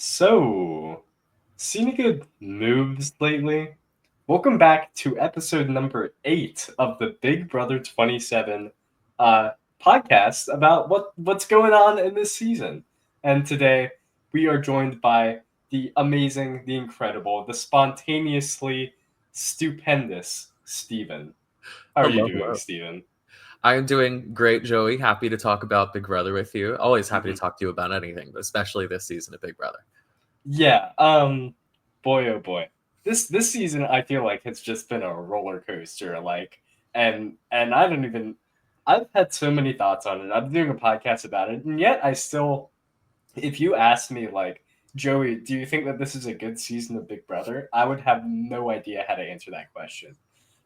So, seen any good moves lately? Welcome back to episode number 8 of the Big Brother 27 uh, podcast about what's going on in this season. And today we are joined by the amazing, the incredible, the spontaneously stupendous Steven. How are you Hello, doing, hello. Steven? I am doing great, Joey. Happy to talk about Big Brother with you. Always happy to Mhm. talk to you about anything, but especially this season of Big Brother. Yeah, boy oh boy. This season I feel like it's just been a roller coaster, like and I don't even I've had so many thoughts on it. I'm doing a podcast about it, and yet I still if you asked me like, Joey, do you think that this is a good season of Big Brother? I would have no idea how to answer that question.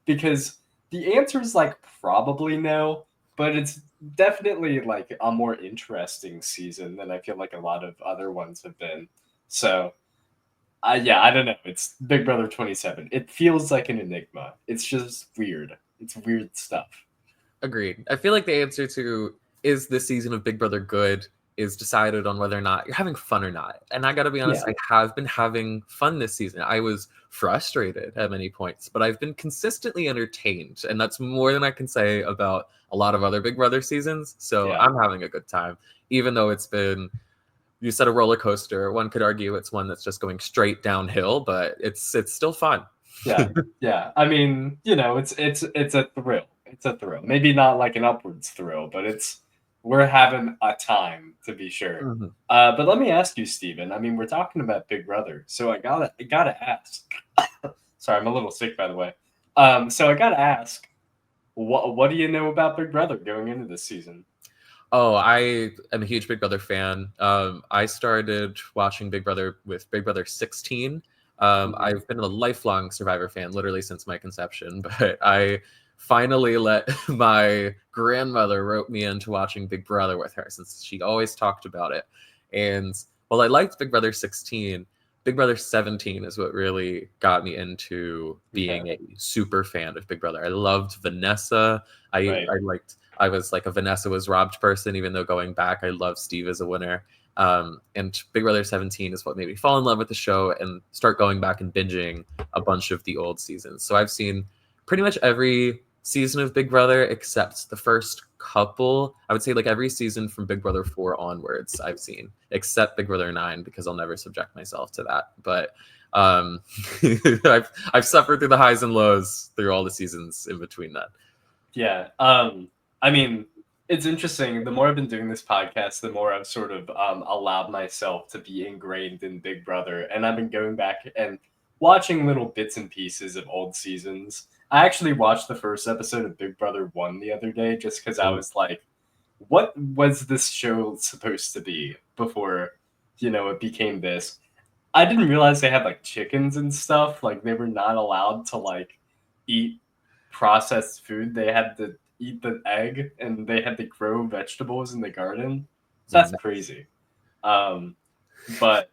Because the answer is like probably no, but it's definitely like a more interesting season than I feel like a lot of other ones have been. So, yeah, I don't know. It's Big Brother 27. It feels like an enigma. It's just weird. It's weird stuff. Agreed. I feel like the answer to is this season of Big Brother good is decided on whether or not you're having fun or not. And I got to be honest, Yeah. I have been having fun this season. I was frustrated at many points, but I've been consistently entertained. And that's more than I can say about a lot of other Big Brother seasons. So Yeah. I'm having a good time, even though it's been you said a roller coaster. One could argue it's one that's just going straight downhill, but it's still fun. Yeah. Yeah. I mean, it's a thrill. It's a thrill. Maybe not like an upwards thrill, but it's we're having a time to be sure. Mhm. But let me ask you, Steven. I mean, we're talking about Big Brother, so I gotta ask. Sorry, I'm a little sick, by the way. So I gotta ask, what do you know about Big Brother going into this season? Oh, I am a huge Big Brother fan. I started watching Big Brother with Big Brother 16. Mhm. I've been a lifelong Survivor fan, literally since my conception, but I finally let my grandmother rope me into watching Big Brother with her since she always talked about it. And while I liked Big Brother 16, Big Brother 17 is what really got me into Okay. being a super fan of Big Brother. I loved Vanessa. I, Right. I liked I was like a Vanessa was robbed person, even though going back, I love Steve as a winner. And Big Brother 17 is what made me fall in love with the show and start going back and binging a bunch of the old seasons. So I've seen pretty much every season of Big Brother except the first couple. I would say like every season from Big Brother 4 onwards, I've seen, except Big Brother 9 because I'll never subject myself to that. But um, I've suffered through the highs and lows through all the seasons in between that. Yeah. I mean, it's interesting. The more I've been doing this podcast, the more I've sort of allowed myself to be ingrained in Big Brother, and I've been going back and watching little bits and pieces of old seasons. I actually watched the first episode of Big Brother 1 the other day just because I was like, what was this show supposed to be before, it became this? I didn't realize they had like chickens and stuff. Like they were not allowed to like eat processed food. They had to eat the egg and they had to grow vegetables in the garden. That's crazy. Um, but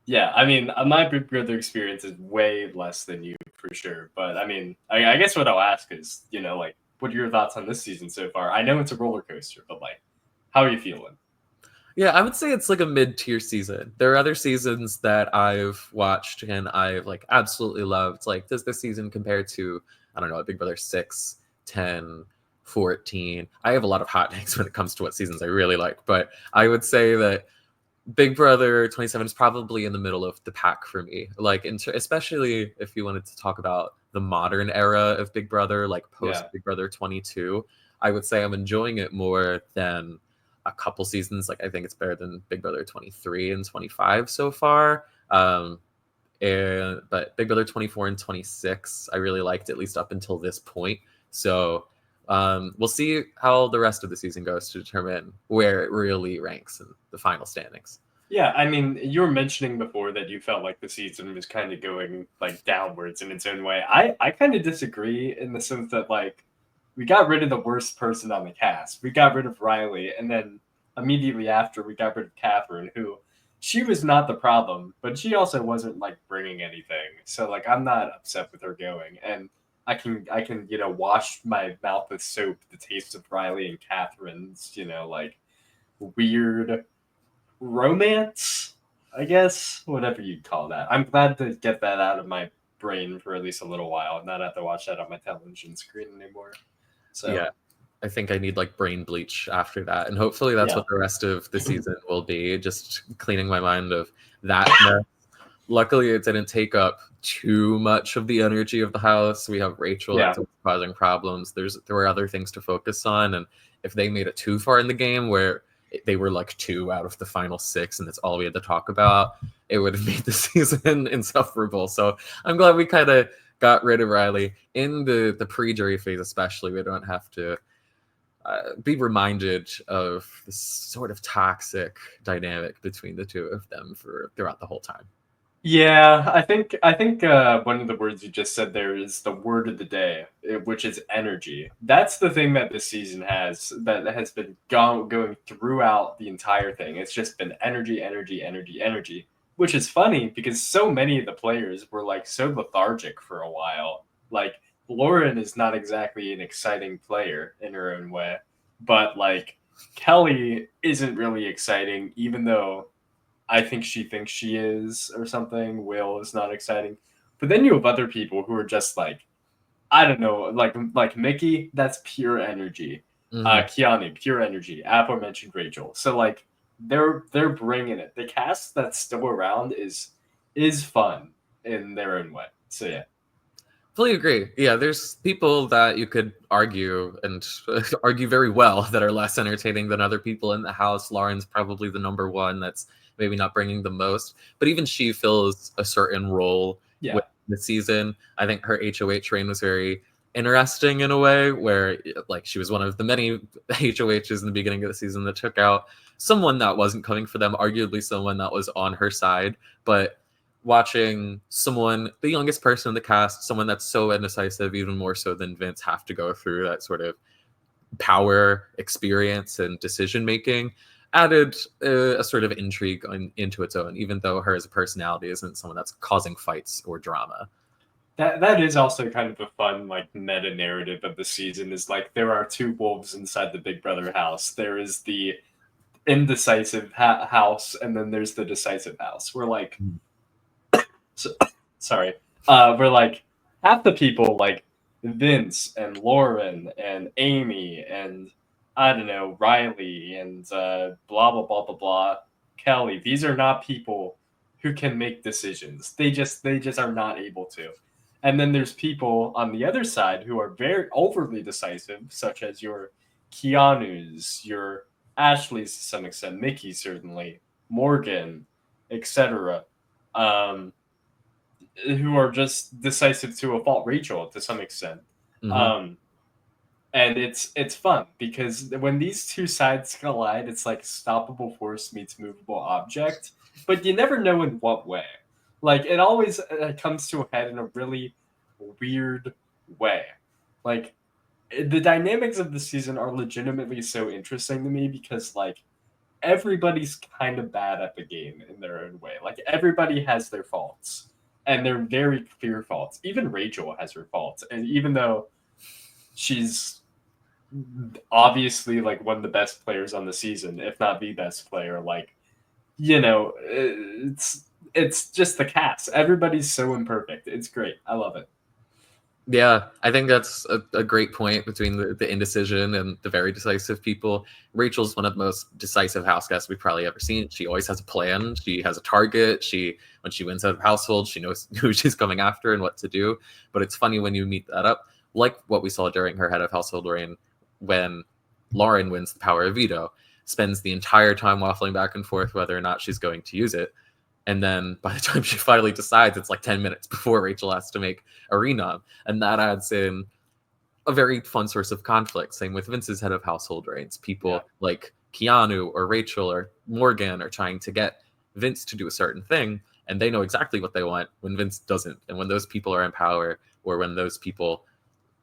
yeah, I mean, my Big Brother experience is way less than you for sure. But I mean, I guess what I'll ask is, like, what are your thoughts on this season so far? I know it's a roller coaster, but like, how are you feeling? Yeah, I would say it's like a mid-tier season. There are other seasons that I've watched and I've like absolutely loved. Like, does this season compare to, I don't know, Big Brother 6, 10, 14? I have a lot of hot takes when it comes to what seasons I really like, but I would say that Big Brother 27 is probably in the middle of the pack for me. Like, especially if you wanted to talk about the modern era of Big Brother, like post Yeah. Big Brother 22, I would say I'm enjoying it more than a couple seasons. Like, I think it's better than Big Brother 23 and 25 so far. But Big Brother 24 and 26, I really liked at least up until this point. So we'll see how the rest of the season goes to determine where it really ranks in the final standings. Yeah, I mean, you were mentioning before that you felt like the season was kind of going like downwards in its own way. I kind of disagree in the sense that like we got rid of the worst person on the cast. We got rid of Riley, and then immediately after we got rid of Catherine, who she was not the problem, but she also wasn't like bringing anything. So like I'm not upset with her going, and I can wash my mouth with soap the taste of Riley and Catherine's like weird romance. I guess whatever you'd call that. I'm glad to get that out of my brain for at least a little while and not have to watch that on my television screen anymore. So Yeah. I think I need like brain bleach after that. And hopefully that's yeah. what the rest of the season will be, just cleaning my mind of that mess. Luckily, it didn't take up too much of the energy of the house. We have Rachel Yeah. that's causing problems. There were other things to focus on, and if they made it too far in the game where they were like 2 out of the final 6, and that's all we had to talk about, it would have made the season insufferable. So I'm glad we kind of got rid of Riley in the pre-jury phase, especially. We don't have to be reminded of this sort of toxic dynamic between the two of them for throughout the whole time. Yeah, I think one of the words you just said there is the word of the day, which is energy. That's the thing that this season has that has been going throughout the entire thing. It's just been energy, energy, energy, energy, which is funny because so many of the players were like so lethargic for a while. Like Lauren is not exactly an exciting player in her own way, but like Kelly isn't really exciting, even though I think she thinks she is or something. Will is not exciting. But then you have other people who are just like, I don't know, like Mickey, that's pure energy. Mm-hmm. Keanu, pure energy. Aforementioned Rachel. So like they're bringing it. The cast that's still around is fun in their own way. So yeah. Fully agree. Yeah, there's people that you could argue and argue very well that are less entertaining than other people in the house. Lauren's probably the number one that's maybe not bringing the most, but even she fills a certain role Yeah. with the season. I think her HOH reign was very interesting in a way where like she was one of the many HOHs in the beginning of the season that took out someone that wasn't coming for them, arguably someone that was on her side, but watching someone, the youngest person in the cast, someone that's so indecisive, even more so than Vince, have to go through that sort of power experience and decision making added a sort of intrigue into its own, even though her as a personality isn't someone that's causing fights or drama. That is also kind of a fun like meta narrative of the season is like there are two wolves inside the Big Brother house. There is the indecisive house and then there's the decisive house. We're like so, sorry. We're like half the people like Vince and Lauren and Amy and I don't know Riley and blah blah blah blah blah Kelly. These are not people who can make decisions. They just are not able to. And then there's people on the other side who are very overly decisive, such as your Keanu's, your Ashley's to some extent, Mickey certainly, Morgan, etc. Um, who are just decisive to a fault. Rachel to some extent. Mm-hmm. And it's fun because when these two sides collide, it's like stoppable force meets movable object, but you never know in what way. Like it always comes to a head in a really weird way. Like the dynamics of the season are legitimately so interesting to me because like everybody's kind of bad at the game in their own way. Like everybody has their faults and they're very clear faults. Even Rachel has her faults, and even though she's obviously like one of the best players on the season, if not the best player, like it's just the cast. Everybody's so imperfect. It's great. I love it. Yeah, I think that's a great point between the indecision and the very decisive people. Rachel's one of the most decisive house guests we've probably ever seen. She always has a plan. She has a target. When she wins out of household, she knows who she's coming after and what to do. But it's funny when you meet that up, like what we saw during her head of household reign, when Lauren wins the power of veto, spends the entire time waffling back and forth whether or not she's going to use it. And then by the time she finally decides, it's like 10 minutes before Rachel has to make a renom. And that adds in a very fun source of conflict. Same with Vince's head of household reigns. People like Keanu or Rachel or Morgan are trying to get Vince to do a certain thing, and they know exactly what they want when Vince doesn't. And when those people are in power, or when those people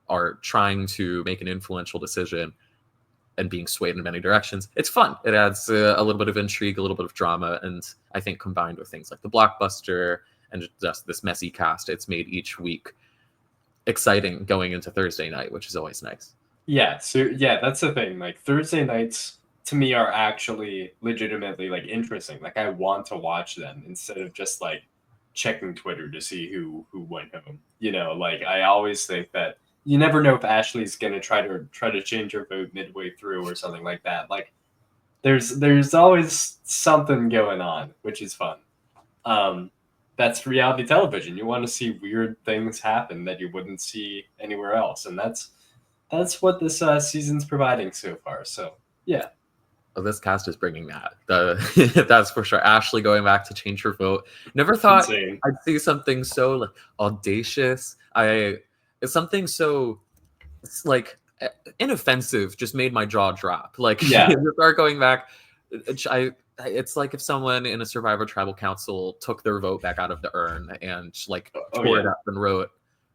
are trying to make an influential decision and being swayed in many directions, it's fun. It adds a little bit of intrigue, a little bit of drama, and I think combined with things like the blockbuster and just this messy cast, it's made each week exciting going into Thursday night, which is always nice. Yeah, so yeah, that's the thing. Like Thursday nights to me are actually legitimately like interesting. Like I want to watch them instead of just like checking Twitter to see who went home. You know, like I always think that you never know if Ashley's gonna try to change her vote midway through or something like that. Like there's always something going on, which is fun. Um, that's reality television. You want to see weird things happen that you wouldn't see anywhere else, and that's what this season's providing so far. So yeah, Oh, this cast is bringing that. That's for sure. Ashley going back to change her vote. Never thought insane. I'd see something so like audacious. It's something so like inoffensive. Just made my jaw drop. Like Yeah. to start going back. It's like if someone in a Survivor Tribal Council took their vote back out of the urn and like Oh tore it yeah. up and wrote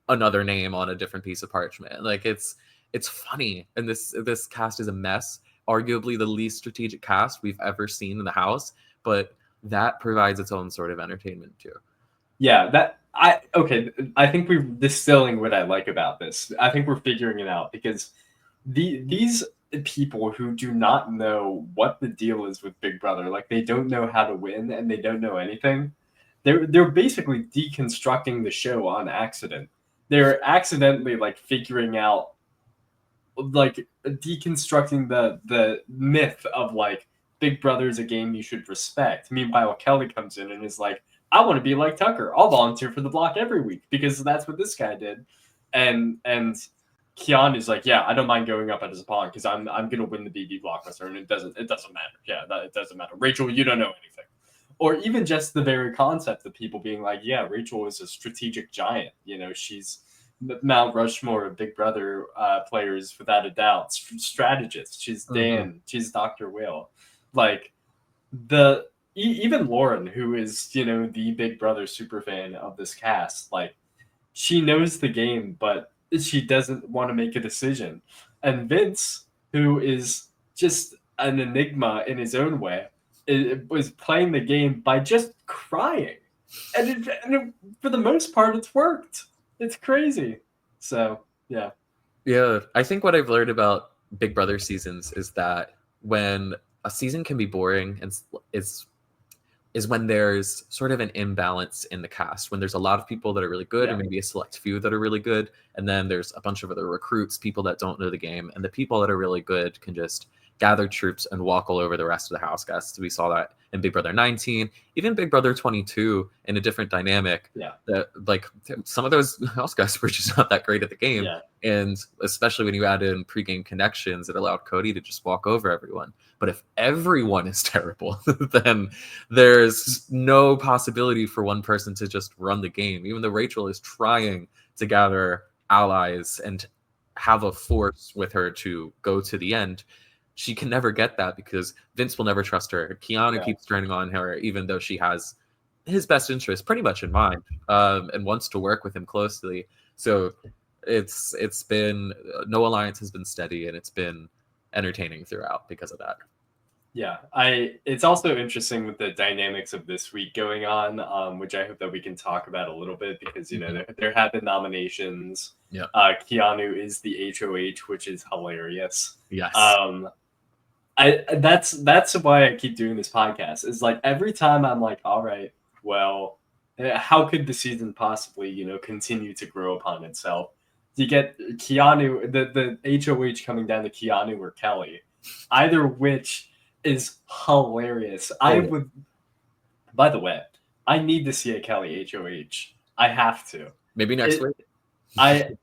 another name on a different piece of parchment. Like it's funny, and this cast is a mess. Arguably the least strategic cast we've ever seen in the house, but that provides its own sort of entertainment too. Yeah, I think we're distilling what I like about this. I think we're figuring it out because these people who do not know what the deal is with Big Brother, like they don't know how to win and they don't know anything. They're basically deconstructing the show on accident. They're accidentally like figuring out like deconstructing the myth of like Big Brother is a game you should respect. Meanwhile, Kelly comes in and is like, I want to be like Tucker. I'll volunteer for the block every week because that's what this guy did. And Keanu's like, yeah, I don't mind going up as a pawn because I'm gonna win the BB blockbuster and it doesn't matter. Yeah, it doesn't matter. Rachel, you don't know anything. Or even just the very concept of people being like, yeah, Rachel is a strategic giant. You know, she's Mount Rushmore of Big Brother players without a doubt. Strategist. She's Mm-hmm. Dan. She's Dr. Will. Like the even Lauren, who is the Big Brother super fan of this cast, like she knows the game, but she doesn't want to make a decision. And Vince, who is just an enigma in his own way, was playing the game by just crying, and for the most part, it's worked. It's crazy. So yeah, Yeah, I think what I've learned about Big Brother seasons is that when a season can be boring and is when there's sort of an imbalance in the cast, when there's a lot of people that are really good yeah, and maybe a select few that are really good, and then there's a bunch of other recruits, people that don't know the game, and the people that are really good can just gather troops and walk all over the rest of the house guests. We saw that in Big Brother 19, even Big Brother 22 in a different dynamic. yeah, That like some of those house guests were just not that great at the game. yeah, And especially when you add in pregame connections, it allowed Cody to just walk over everyone. But if everyone is terrible, then there's no possibility for one person to just run the game. Even though Rachel is trying to gather allies and have a force with her to go to the end, she can never get that because Vince will never trust her. Keanu yeah. keeps turning on her, even though she has his best interest pretty much in mind, and wants to work with him closely. So it's been no alliance has been steady, and it's been entertaining throughout because of that. Yeah, it's also interesting with the dynamics of this week going on, which I hope that we can talk about a little bit because there have been nominations. Yeah. Keanu is the HOH, which is hilarious. Yes. Um, that's why I keep doing this podcast. Is like every time I'm like, all right, well, how could the season possibly continue to grow upon itself? You get Keanu, the HOH coming down to Keanu or Kelly, either which is hilarious. I would. By the way, I need to see a Kelly HOH. I have to. Maybe next week. I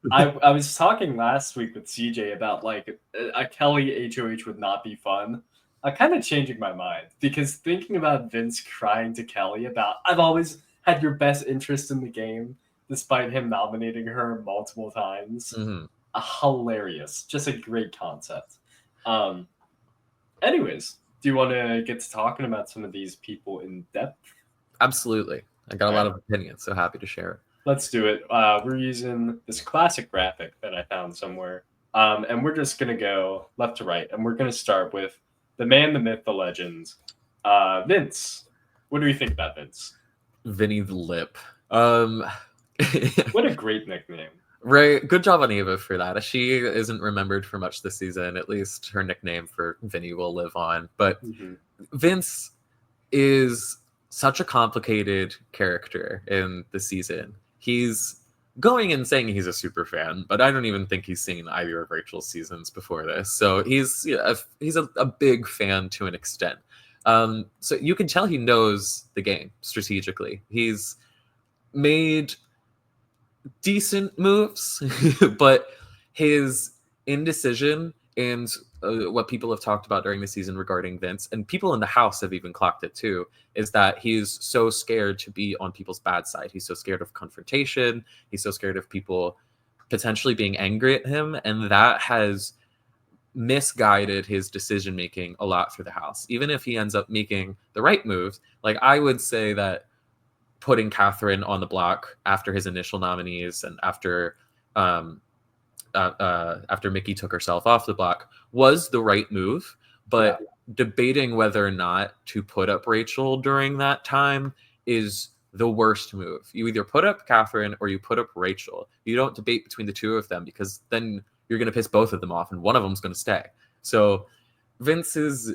was talking last week with CJ about like a Kelly HOH would not be fun. I'm kind of changing my mind because thinking about Vince crying to Kelly about I've always had your best interest in the game, despite him nominating her multiple times. Mm-hmm. Hilarious. Just a great concept. Anyways, do you want to get to talking about some of these people in depth? Absolutely. I got a lot of opinions, so happy to share it. Let's do it. We're using this classic graphic that I found somewhere. And we're just going to go left to right. And we're going to start with the man, the myth, the legend, Vince. What do you think about Vince? Vinny the Lip. What a great nickname. Right. Good job on Ava for that. She isn't remembered for much this season. At least her nickname for Vinny will live on. But Vince is such a complicated character in the season. He's going and saying he's a super fan, but I don't even think he's seen either of Rachel's seasons before this. So he's a big fan to an extent. So you can tell he knows the game strategically. He's made decent moves, but his indecision and what people have talked about during the season regarding Vince, and people in the house have even clocked it too, is that he's so scared to be on people's bad side. He's so scared of confrontation. He's so scared of people potentially being angry at him, and that has misguided his decision making a lot through the house. Even if he ends up making the right moves, like I would say that putting Catherine on the block after his initial nominees and after Mickey took herself off the block was the right move, but debating whether or not to put up Rachel during that time is the worst move. You either put up Catherine or you put up Rachel. You don't debate between the two of them, because then you're going to piss both of them off and one of them's going to stay. So Vince's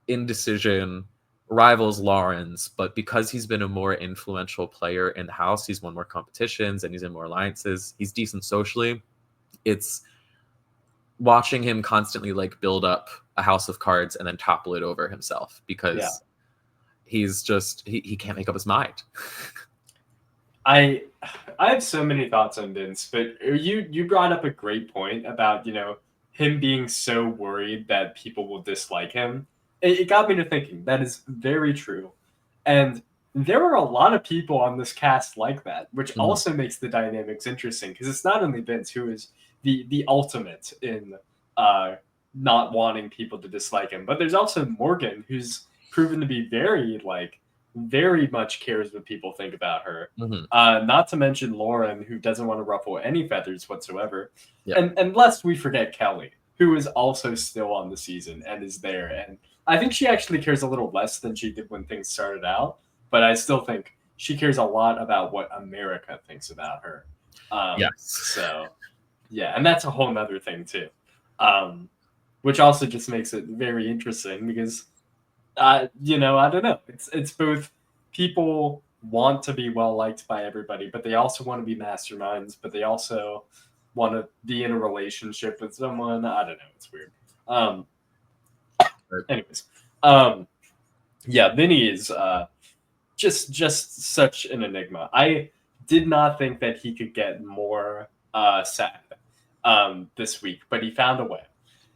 indecision rivals Lauren's, but because he's been a more influential player in the house, he's won more competitions and he's in more alliances, he's decent socially. It's watching him constantly like build up a house of cards and then topple it over himself, because he's just he can't make up his mind. I have so many thoughts on Vince, but you brought up a great point about, him being so worried that people will dislike him. It got me to thinking. That is very true. And there are a lot of people on this cast like that, which also makes the dynamics interesting, because it's not only Vince who is the ultimate in not wanting people to dislike him, but there's also Morgan, who's proven to be very much cares what people think about her. Not to mention Lauren, who doesn't want to ruffle any feathers whatsoever. And lest we forget Kelly, who is also still on the season and is there. And I think she actually cares a little less than she did when things started out, but I still think she cares a lot about what America thinks about her. So, yeah, and that's a whole nother thing too, which also just makes it very interesting, because I don't know. It's both people want to be well liked by everybody, but they also want to be masterminds, but they also want to be in a relationship with someone. I don't know. It's weird. Anyways, Vinny is just such an enigma. I did not think that he could get more sad this week, but he found a way.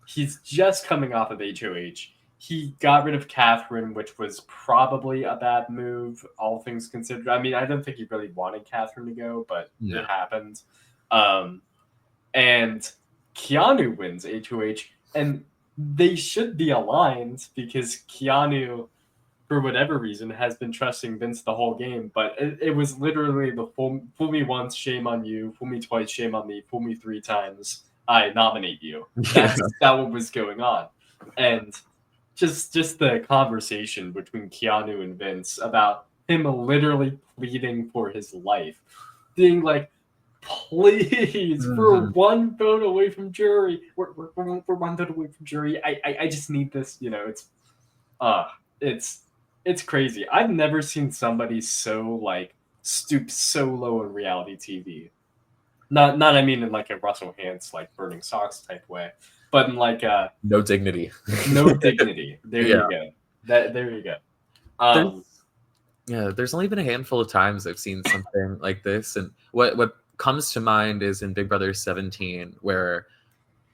He's just coming off of HOH. He got rid of Catherine, which was probably a bad move, all things considered. I mean, I don't think he really wanted Catherine to go, but it happened. And Keanu wins HOH, and they should be aligned, because Keanu, for whatever reason, has been trusting Vince the whole game. But it was literally the fool me once, shame on you. Fool me twice, shame on me. Fool me 3 times, I nominate you. That what was going on. And just the conversation between Keanu and Vince about him literally pleading for his life, being like, please, we're one vote away from jury. We're one vote away from jury. I just need this. It's crazy. I've never seen somebody so stoop so low in reality TV. Not I mean in like a Russell Hantz burning socks type way, but in no dignity. No dignity. There you go. There you go. There's only been a handful of times I've seen something like this, and what comes to mind is in Big Brother 17, where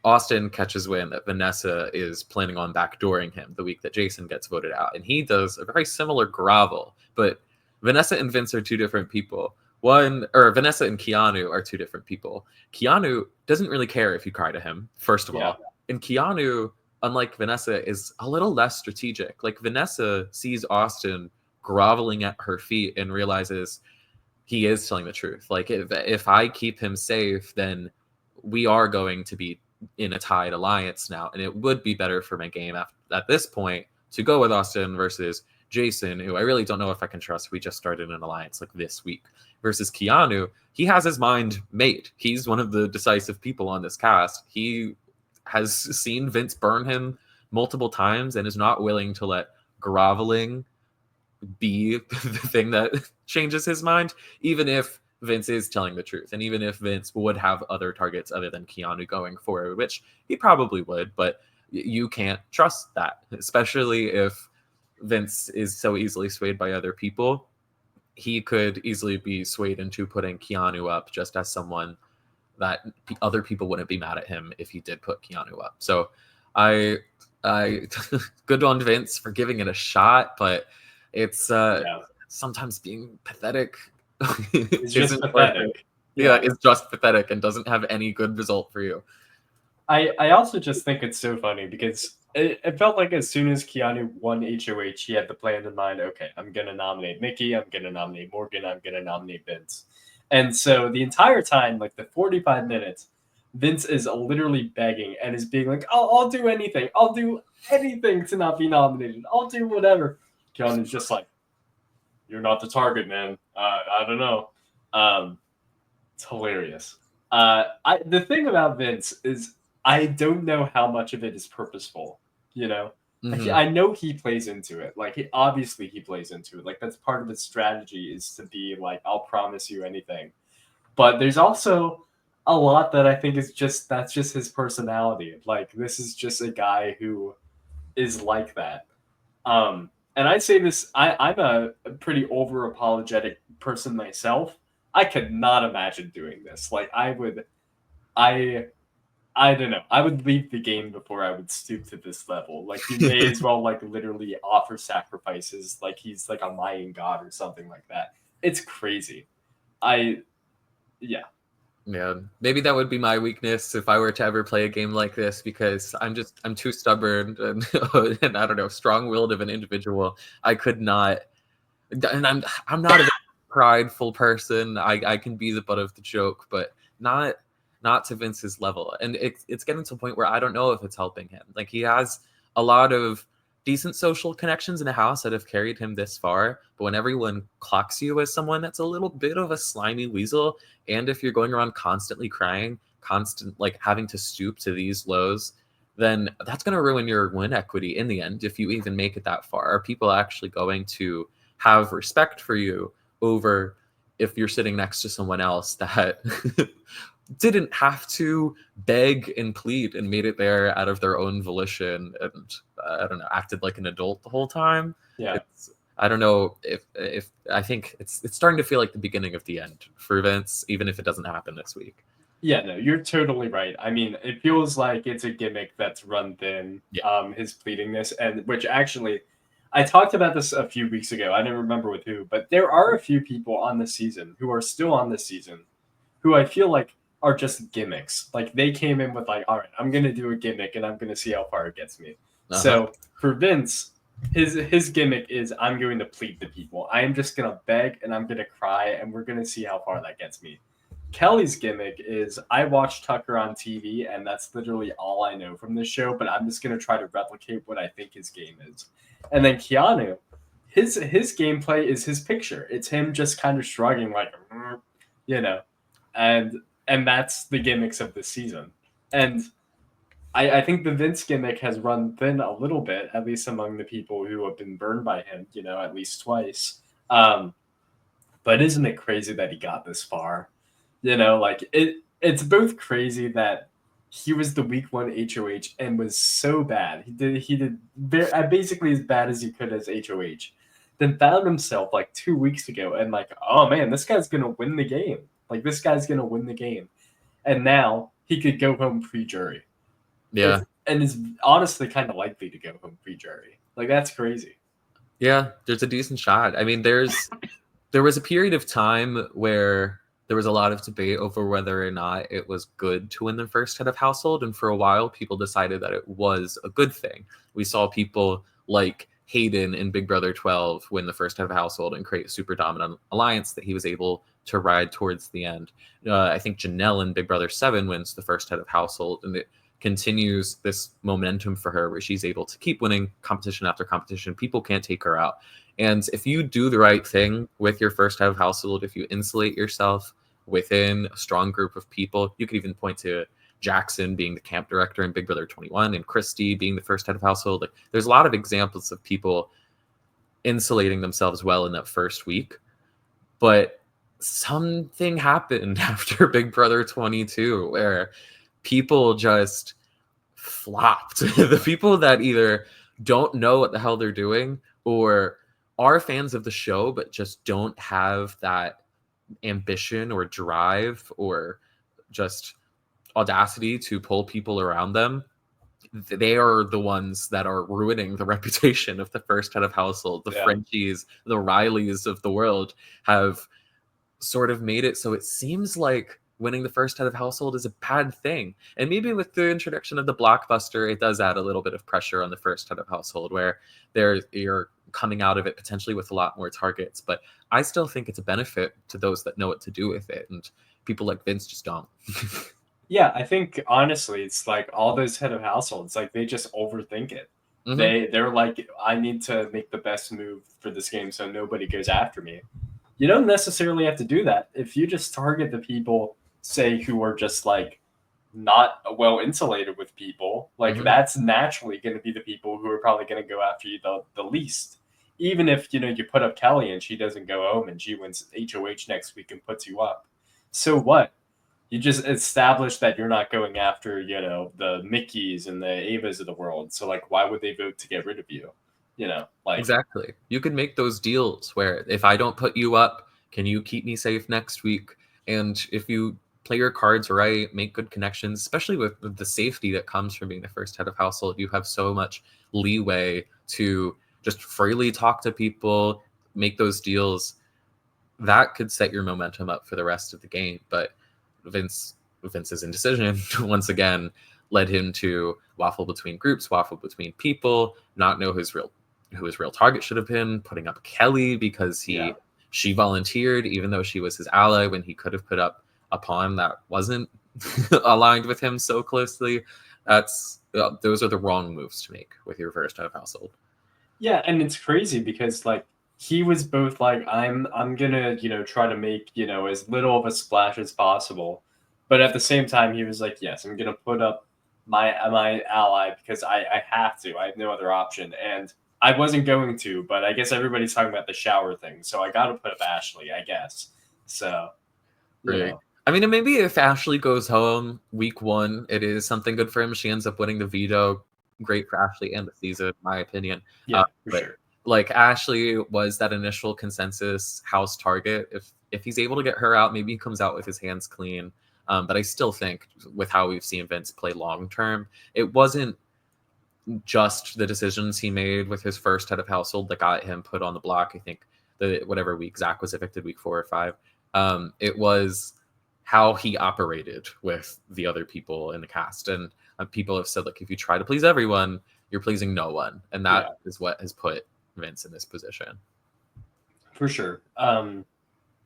Austin catches wind that Vanessa is planning on backdooring him the week that Jason gets voted out, and he does a very similar grovel, but Vanessa and Vince are 2 different people. Vanessa and Keanu are 2 different people. Keanu doesn't really care if you cry to him, first of all. And Keanu, unlike Vanessa, is a little less strategic. Like, Vanessa sees Austin groveling at her feet and realizes he is telling the truth. Like, if I keep him safe, then we are going to be in a tied alliance now. And it would be better for my game at this point to go with Austin versus Jason, who I really don't know if I can trust, we just started an alliance like this week, versus Keanu, he has his mind made. He's one of the decisive people on this cast. He has seen Vince burn him multiple times and is not willing to let groveling be the thing that changes his mind, even if Vince is telling the truth, and even if Vince would have other targets other than Keanu going forward, which he probably would, but you can't trust that, especially if Vince is so easily swayed by other people. He could easily be swayed into putting Keanu up just as someone that other people wouldn't be mad at him if he did put Keanu up. So I good on Vince for giving it a shot, but it's sometimes being pathetic It's just isn't worth it. pathetic. Yeah, it's just pathetic and doesn't have any good result for you. I also just think it's so funny because it felt like as soon as Keanu won HOH, he had the plan in mind. Okay, I'm gonna nominate Mickey. I'm gonna nominate Morgan. I'm gonna nominate Vince. And so the entire time, like the 45 minutes, Vince is literally begging and is being like, I'll do anything. I'll do anything to not be nominated. I'll do whatever. Keanu's just like, you're not the target, man. I don't know. It's hilarious. The thing about Vince is I don't know how much of it is purposeful. You know, like, I know he plays into it. Like obviously he plays into it. Like that's part of his strategy is to be like, I'll promise you anything. But there's also a lot that I think is that's just his personality. Like this is just a guy who is like that. And I say this, I'm a pretty over apologetic person myself. I could not imagine doing this. Like I I don't know. I would leave the game before I would stoop to this level. Like you may as well like literally offer sacrifices like he's like a Mayan god or something like that. It's crazy. Yeah. Yeah, maybe that would be my weakness if I were to ever play a game like this, because I'm too stubborn and, and I don't know, strong-willed of an individual. I could not, and I'm not a prideful person. I can be the butt of the joke, but not to Vince's level. And it's getting to a point where I don't know if it's helping him. Like he has a lot of decent social connections in the house that have carried him this far, but when everyone clocks you as someone that's a little bit of a slimy weasel, and if you're going around constantly crying, like having to stoop to these lows, then that's going to ruin your win equity in the end if you even make it that far. Are people actually going to have respect for you over if you're sitting next to someone else that didn't have to beg and plead and made it there out of their own volition and I don't know, acted like an adult the whole time? Yeah. I don't know if I think it's starting to feel like the beginning of the end for Vince, even if it doesn't happen this week. Yeah, no, you're totally right. I mean, it feels like it's a gimmick that's run thin, his pleadingness, and which actually, I talked about this a few weeks ago. I don't remember with who, but there are a few people on this season who are still on this season who I feel like are just gimmicks. Like they came in with like, all right, I'm going to do a gimmick and I'm going to see how far it gets me. So for Vince, his gimmick is I'm going to plead to people. I am just going to beg and I'm going to cry and we're going to see how far that gets me. Kelly's gimmick is I watch Tucker on TV and that's literally all I know from this show, but I'm just going to try to replicate what I think his game is. And then Keanu, his gameplay is his picture. It's him just kind of shrugging like, you know, and that's the gimmicks of this season. And I think the Vince gimmick has run thin a little bit, at least among the people who have been burned by him, you know, at least twice. But isn't it crazy that he got this far? You know, like it's both crazy that he was the week 1 HOH and was so bad. He did basically as bad as he could as HOH. Then found himself like 2 weeks ago and like, oh man, this guy's going to win the game. Like this guy's going to win the game. And now he could go home pre-jury. Yeah. And is honestly kind of likely to go home pre-jury. Like that's crazy. Yeah, there's a decent shot. I mean, there was a period of time where there was a lot of debate over whether or not it was good to win the first head of household. And for a while, people decided that it was a good thing. We saw people like Hayden in Big Brother 12 win the first head of household and create a super dominant alliance that he was able to ride towards the end. I think Janelle in Big Brother 7 wins the first head of household. And continues this momentum for her where she's able to keep winning competition after competition. People can't take her out. And if you do the right thing with your first head of household, if you insulate yourself within a strong group of people, you could even point to Jackson being the camp director in Big Brother 21 and Christy being the first head of household. Like, there's a lot of examples of people insulating themselves well in that first week. But something happened after Big Brother 22 where people just flopped. The people that either don't know what the hell they're doing or are fans of the show but just don't have that ambition or drive or just audacity to pull people around them, they are the ones that are ruining the reputation of the first head of household. The Frenchies, the Rileys of the world have sort of made it so it seems like winning the first head of household is a bad thing. And maybe with the introduction of the blockbuster, it does add a little bit of pressure on the first head of household where you're coming out of it potentially with a lot more targets. But I still think it's a benefit to those that know what to do with it. And people like Vince just don't. Yeah, I think honestly, it's like all those head of households, like they just overthink it. They're like, I need to make the best move for this game so nobody goes after me. You don't necessarily have to do that. If you just target the people, say, who are just like not well insulated with people, like that's naturally going to be the people who are probably going to go after you the least. Even if, you put up Kelly and she doesn't go home and she wins HOH next week and puts you up. So what? You just establish that you're not going after, the Mickeys and the Avas of the world. So like, why would they vote to get rid of you? Exactly. You can make those deals where if I don't put you up, can you keep me safe next week? And if you play your cards right, make good connections, especially with the safety that comes from being the first head of household, you have so much leeway to just freely talk to people, make those deals. That could set your momentum up for the rest of the game. But Vince's indecision once again led him to waffle between groups, waffle between people, not know who his real target should have been, putting up Kelly because she volunteered even though she was his ally when he could have put up a pawn that wasn't aligned with him so closely. Those are the wrong moves to make with your first head of household. Yeah, and it's crazy because like he was both like, I'm gonna, try to make, as little of a splash as possible. But at the same time he was like, yes, I'm gonna put up my ally because I have to. I have no other option. And I wasn't going to, but I guess everybody's talking about the shower thing, so I gotta put up Ashley, I guess. So Right. I mean, and maybe if Ashley goes home week 1, it is something good for him. She ends up winning the veto. Great for Ashley and the season, in my opinion. Yeah, for sure. Like Ashley was that initial consensus house target. If he's able to get her out, maybe he comes out with his hands clean. But I still think with how we've seen Vince play long term, it wasn't just the decisions he made with his first head of household that got him put on the block. I think whatever week Zach was evicted, week 4 or 5, it was how he operated with the other people in the cast. And people have said, like, if you try to please everyone, you're pleasing no one. And that is what has put Vince in this position. For sure.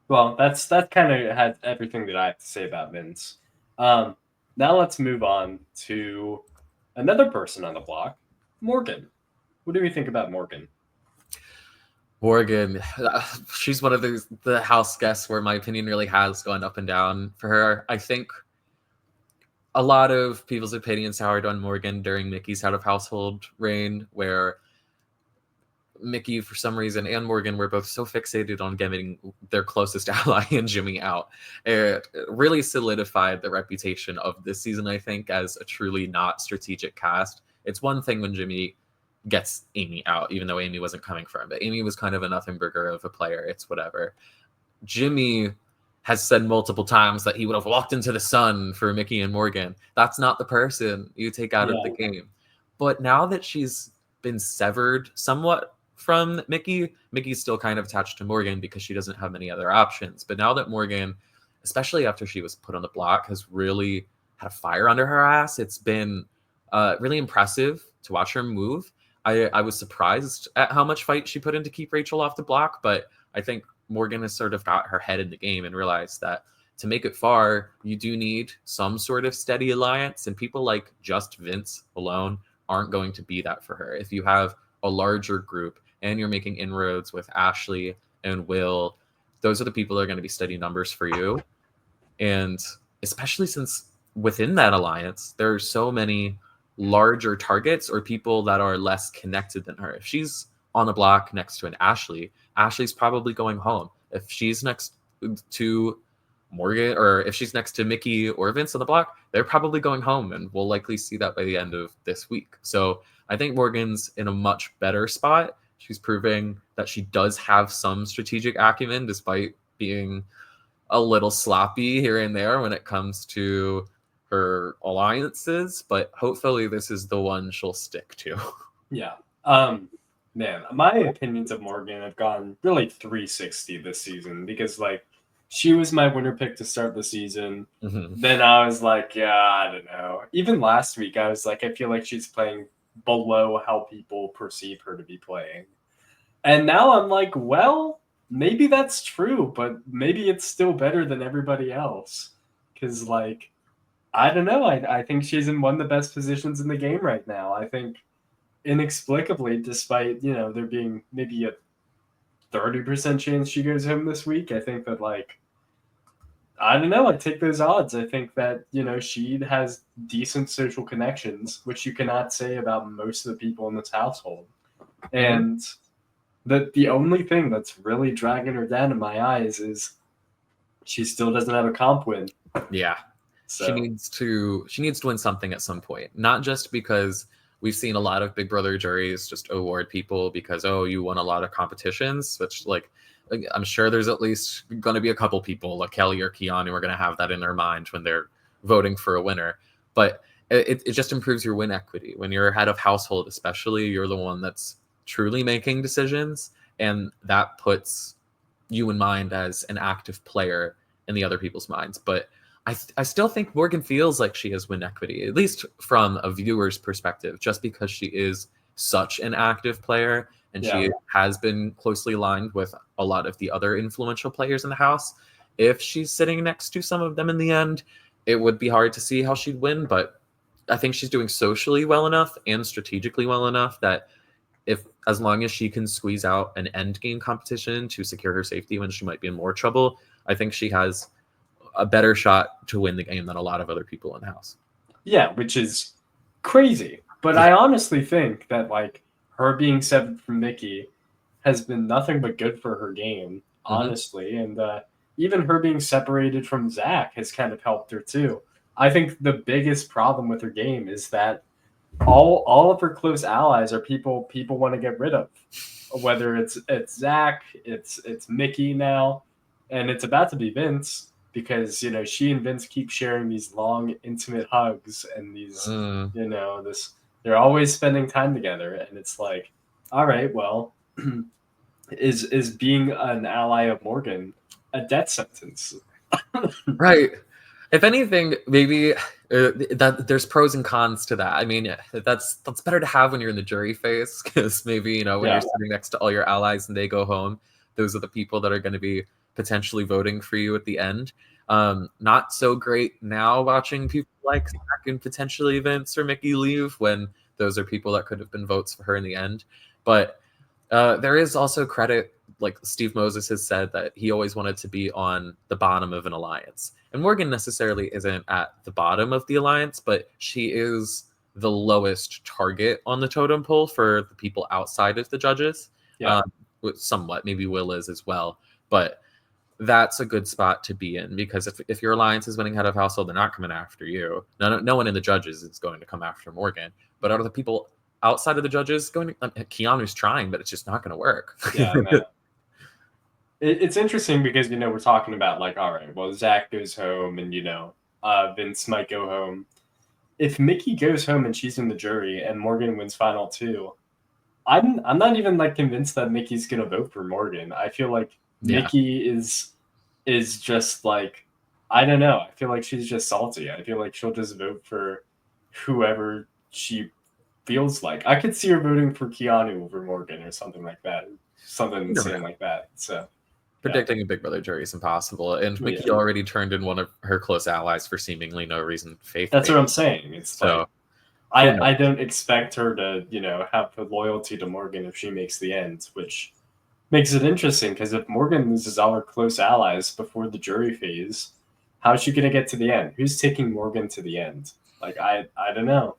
Well, that kind of had everything that I have to say about Vince. Now let's move on to another person on the block, Morgan. What do we think about Morgan? Morgan, she's one of the house guests where my opinion really has gone up and down for her. I think a lot of people's opinions soured on Morgan during Mickey's out of household reign, where Mickey, for some reason, and Morgan were both so fixated on getting their closest ally and Jimmy out. It really solidified the reputation of this season, I think, as a truly not strategic cast. It's one thing when Jimmy gets Amy out, even though Amy wasn't coming for him, but Amy was kind of a nothing burger of a player. It's whatever. Jimmy has said multiple times that he would have walked into the sun for Mickey and Morgan. That's not the person you take out of the game. But now that she's been severed somewhat from Mickey's still kind of attached to Morgan because she doesn't have many other options. But now that Morgan, especially after she was put on the block, has really had a fire under her ass, it's been really impressive to watch her move. I was surprised at how much fight she put in to keep Rachel off the block, but I think Morgan has sort of got her head in the game and realized that to make it far, you do need some sort of steady alliance, and people like just Vince alone aren't going to be that for her. If you have a larger group and you're making inroads with Ashley and Will, those are the people that are going to be steady numbers for you. And especially since within that alliance, there are so many larger targets or people that are less connected than her. If she's on a block next to an Ashley, Ashley's probably going home. If she's next to Morgan, or if she's next to Mickey or Vince on the block, they're probably going home, and we'll likely see that by the end of this week. So I think Morgan's in a much better spot. She's proving that she does have some strategic acumen despite being a little sloppy here and there when it comes to her alliances, but hopefully this is the one she'll stick to. Yeah. Man, my opinions of Morgan have gone really 360 this season because, like, she was my winner pick to start the season. Mhm. Then I was like, yeah, I don't know. Even last week, I was like, I feel like she's playing below how people perceive her to be playing. And now I'm like, well, maybe that's true, but maybe it's still better than everybody else. Because, like, I don't know. I think she's in one of the best positions in the game right now. I think inexplicably, despite, you know, there being maybe a 30% chance she goes home this week, I think that, like, I don't know. I take those odds. I think that, you know, she has decent social connections, which you cannot say about most of the people in this household. And the only thing that's really dragging her down in my eyes is she still doesn't have a comp win. Yeah. So She needs to win something at some point. Not just because we've seen a lot of Big Brother juries just award people because, oh, you won a lot of competitions, which, like, I'm sure there's at least going to be a couple people like Kelly or Keanu are going to have that in their mind when they're voting for a winner. But it just improves your win equity. When you're head of household, especially, you're the one that's truly making decisions, and that puts you in mind as an active player in the other people's minds. But I still think Morgan feels like she has win equity, at least from a viewer's perspective, just because she is such an active player and she has been closely aligned with a lot of the other influential players in the house. If she's sitting next to some of them in the end, it would be hard to see how she'd win, but I think she's doing socially well enough and strategically well enough that as long as she can squeeze out an end game competition to secure her safety when she might be in more trouble, I think she has a better shot to win the game than a lot of other people in the house. Yeah, which is crazy. But I honestly think that, like, her being severed from Mickey has been nothing but good for her game, honestly. And even her being separated from Zach has kind of helped her too. I think the biggest problem with her game is that all of her close allies are people want to get rid of. Whether it's Zach, it's Mickey now, and it's about to be Vince because, you know, she and Vince keep sharing these long, intimate hugs and these, you know, they're always spending time together, and it's like, all right, well, is being an ally of Morgan a death sentence? Right. If anything, maybe that there's pros and cons to that. I mean, that's better to have when you're in the jury phase, because maybe, you know, when you're sitting next to all your allies and they go home, those are the people that are going to be potentially voting for you at the end. Not so great now watching people like Zach and potentially Vince or Mickey leave when those are people that could have been votes for her in the end. But there is also credit, like Steve Moses has said, that he always wanted to be on the bottom of an alliance. And Morgan necessarily isn't at the bottom of the alliance, but she is the lowest target on the totem pole for the people outside of the judges. Somewhat, maybe Will is as well. But that's a good spot to be in, because if your alliance is winning head of household, they're not coming after you. No one in the judges is going to come after Morgan. But out of the people outside of the judges Keanu's trying, but it's just not going to work. It's interesting because, you know, we're talking about, like, all right, well, Zach goes home and, you know, Vince might go home. If Mickey goes home and she's in the jury and Morgan wins final two, I'm not even, like, convinced that Mickey's gonna vote for Morgan. I feel like Mickey is just, like, I don't know. I feel like she's just salty. I feel like she'll just vote for whoever she feels like. I could see her voting for Keanu over Morgan or something like that. Something insane like that. So predicting a Big Brother jury is impossible. And Mickey already turned in one of her close allies for seemingly no reason. Faith. That's what I'm saying. It's so. I don't expect her to, have the loyalty to Morgan if she makes the end, which makes it interesting because if Morgan loses all her close allies before the jury phase, how's she gonna get to the end? Who's taking Morgan to the end? Like I don't know.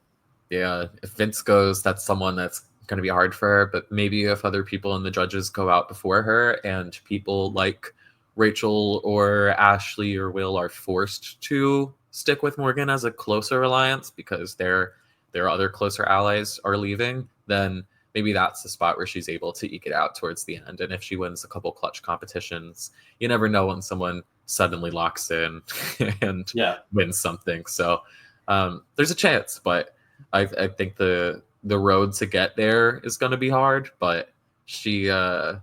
Yeah, if Vince goes, that's someone that's going to be hard for her. But maybe if other people in the judges go out before her, and people like Rachel or Ashley or Will are forced to stick with Morgan as a closer alliance because their other closer allies are leaving, then maybe that's the spot where she's able to eke it out towards the end. And if she wins a couple clutch competitions, you never know when someone suddenly locks in and wins something. So there's a chance, but I think the road to get there is going to be hard. But she, I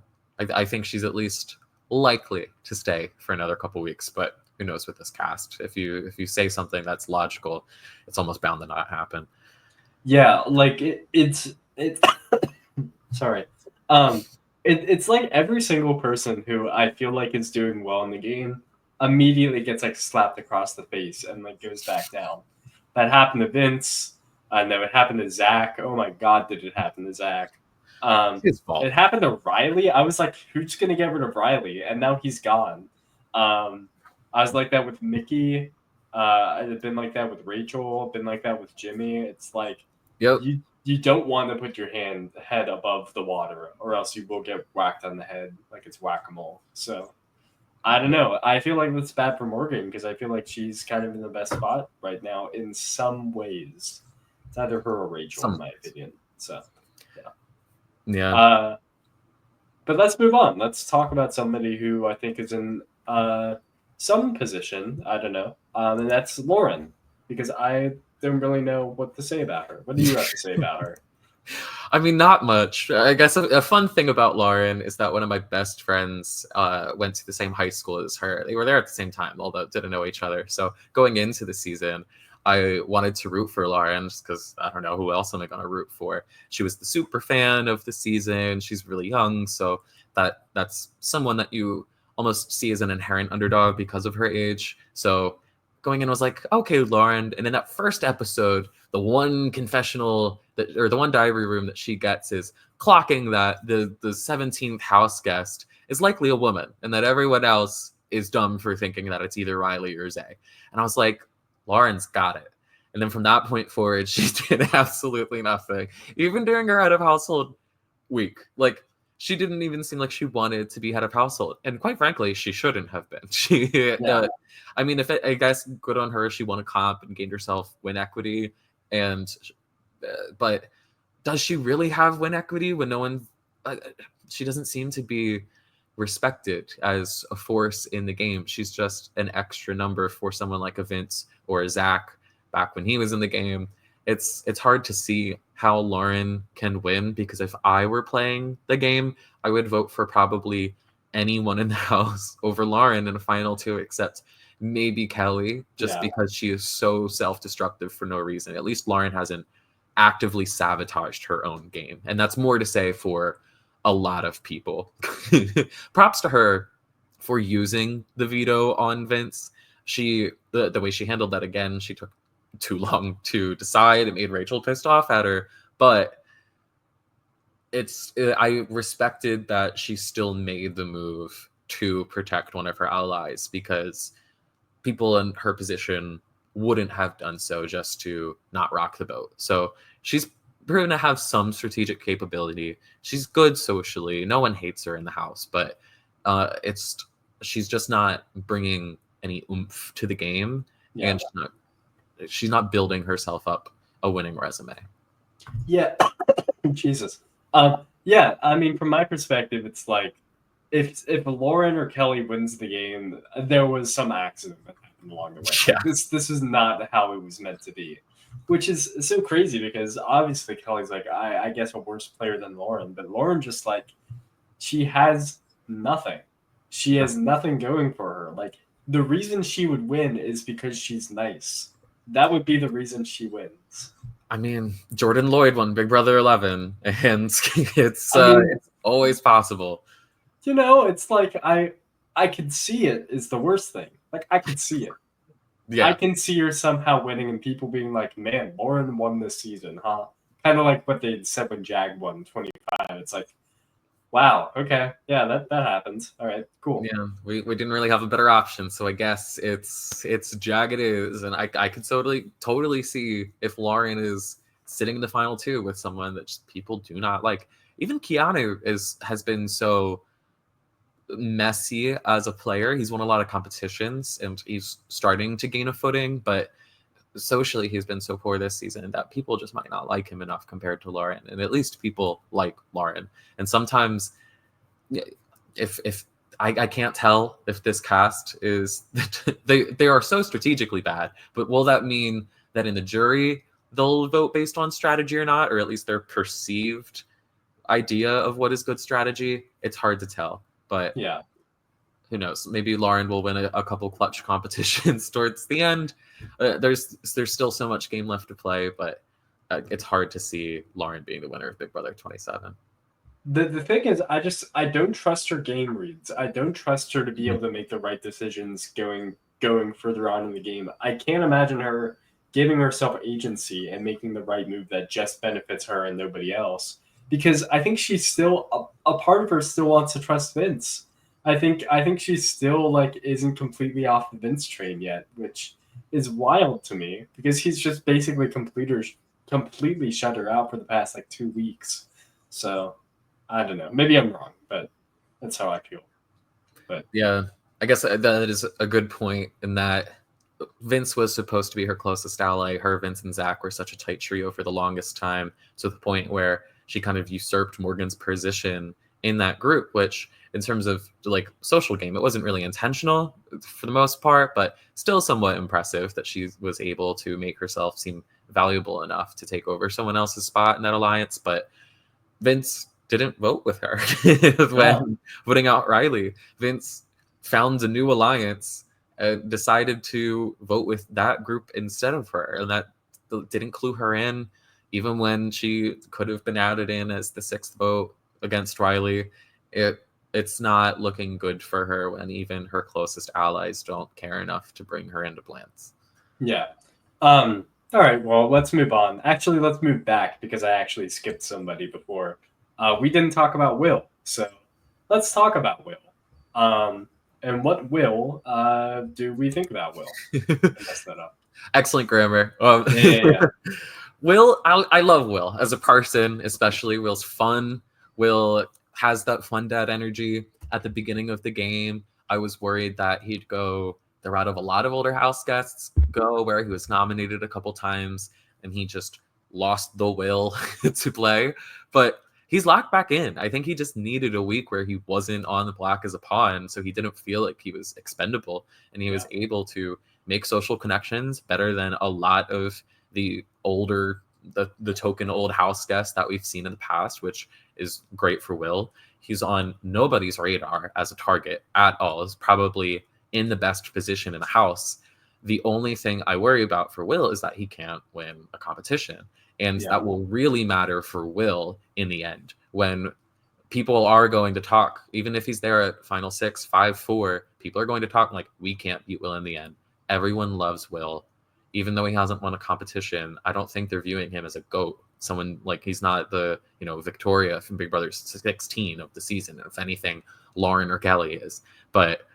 think she's at least likely to stay for another couple weeks. But who knows with this cast? If you say something that's logical, it's almost bound to not happen. Yeah, like it's sorry. It's like every single person who I feel like is doing well in the game immediately gets like slapped across the face and like goes back down. That happened to Vince. I know it happened to Zach. Oh my God, did it happen to Zach? His fault. It happened to Riley. I was like, who's gonna get rid of Riley? And now he's gone. I was like that with Mickey. I've been like that with Rachel. Been like that with Jimmy. It's like you don't want to put your head above the water, or else you will get whacked on the head like it's whack-a-mole. So I don't know. I feel like that's bad for Morgan because I feel like she's kind of in the best spot right now in some ways. It's either her or Rachel, in my opinion. So, yeah. But let's move on. Let's talk about somebody who I think is in some position. I don't know, and that's Lauren, because I don't really know what to say about her. What do you have to say about her? I mean, not much. I guess a fun thing about Lauren is that one of my best friends went to the same high school as her. They were there at the same time, although didn't know each other. So going into the season, I wanted to root for Lauren just because I don't know who else am I going to root for. She was the super fan of the season. She's really young, so that's someone that you almost see as an inherent underdog because of her age. So going in, I was like, okay, Lauren. And in that first episode, the one confessional or the one diary room that she gets is clocking that the 17th house guest is likely a woman and that everyone else is dumb for thinking that it's either Riley or Zay. And I was like, Lauren's got it. And then from that point forward, she did absolutely nothing. Even during her head of household week, like she didn't even seem like she wanted to be head of household. And quite frankly, she shouldn't have been. I mean, I guess good on her. She won a comp and gained herself win equity. But does she really have win equity when no one, she doesn't seem to be respected as a force in the game. She's just an extra number for someone like a Vince or a Zach back when he was in the game. It's hard to see how Lauren can win, because if I were playing the game, I would vote for probably anyone in the house over Lauren in a final two, except maybe Kelly, just because she is so self-destructive for no reason. At least Lauren hasn't actively sabotaged her own game. And that's more to say for a lot of people. Props to her for using the veto on Vince. The way she handled that, again, she took too long to decide. It made Rachel pissed off at her, but I respected that she still made the move to protect one of her allies, because people in her position wouldn't have done so just to not rock the boat. So she's proven to have some strategic capability. She's good socially. No one hates her in the house, but she's just not bringing any oomph to the game, and she's not building herself up a winning resume. Yeah. Jesus. Yeah, I mean, from my perspective, it's like if Lauren or Kelly wins the game, there was some accident that happened along the way. Yeah. Like, this is not how it was meant to be, which is so crazy because obviously Kelly's like, I guess a worse player than Lauren, but Lauren just like, she has nothing. She has nothing going for her. Like, the reason she would win is because she's nice. That would be the reason she wins. I mean, Jordan Lloyd won Big Brother 11, and it's always possible. You know, it's like I could see it is the worst thing. Like, I could see it. I Yeah. can see her somehow winning and people being like, man, Lauren won this season, huh? Kind of like what they said when Jag won 25. It's like, wow, okay, yeah, that happens. All right, cool. Yeah, we didn't really have a better option, so I guess it's Jag it is, and I could totally see if Lauren is sitting in the final two with someone that just people do not like. Even Keanu has been so messy as a player. He's won a lot of competitions and he's starting to gain a footing, but socially he's been so poor this season that people just might not like him enough compared to Lauren. And at least people like Lauren. And sometimes if I can't tell if this cast is they are so strategically bad, but will that mean that in the jury they'll vote based on strategy or not, or at least their perceived idea of what is good strategy? It's hard to tell, but Yeah, who knows? Maybe Lauren will win a couple clutch competitions towards the end. There's still so much game left to play, but it's hard to see Lauren being the winner of Big Brother 27. the thing is, I don't trust her game reads. I don't trust her to be able to make the right decisions going further on in the game. I can't imagine her giving herself agency and making the right move that just benefits her and nobody else. Because I think she's still a part of her still wants to trust Vince. I think she's still like isn't completely off the Vince train yet, which is wild to me because he's just basically completely shut her out for the past like 2 weeks. So I don't know. Maybe I'm wrong, but that's how I feel. But Yeah, I guess that is a good point in that Vince was supposed to be her closest ally. Her, Vince, and Zach were such a tight trio for the longest time, to the point where she kind of usurped Morgan's position in that group, which in terms of like social game, it wasn't really intentional for the most part, but still somewhat impressive that she was able to make herself seem valuable enough to take over someone else's spot in that alliance. But Vince didn't vote with her when voting out Riley. Vince found a new alliance and decided to vote with that group instead of her, and that didn't clue her in, even when she could have been added in as the sixth vote against Riley. It's not looking good for her when even her closest allies don't care enough to bring her into plans. yeah. All right. Well, let's move on. Actually, let's move back because I actually skipped somebody before. We didn't talk about Will, so let's talk about Will. And what Will do we think about Will? I messed that up. Excellent grammar. Yeah. Will, I love Will as a person, especially. Will's fun. Will has that fun dad energy. At the beginning of the game, I was worried that he'd go the route of a lot of older house guests go, where he was nominated a couple times and he just lost the will to play. But he's locked back in. I think he just needed a week where he wasn't on the block as a pawn, so he didn't feel like he was expendable, and he was able to make social connections better than a lot of the older the token old house guest that we've seen in the past, which is great for Will. He's on nobody's radar as a target at all. Is probably in the best position in the house. The only thing I worry about for Will is that he can't win a competition. And that will really matter for Will in the end, when people are going to talk, even if he's there at final 6, 5, 4, people are going to talk like, we can't beat Will in the end. Everyone loves Will. Even though he hasn't won a competition, I don't think they're viewing him as a GOAT. Someone like, he's not the, Victoria from Big Brother 16 of the season. If anything, Lauren or Kelly is. But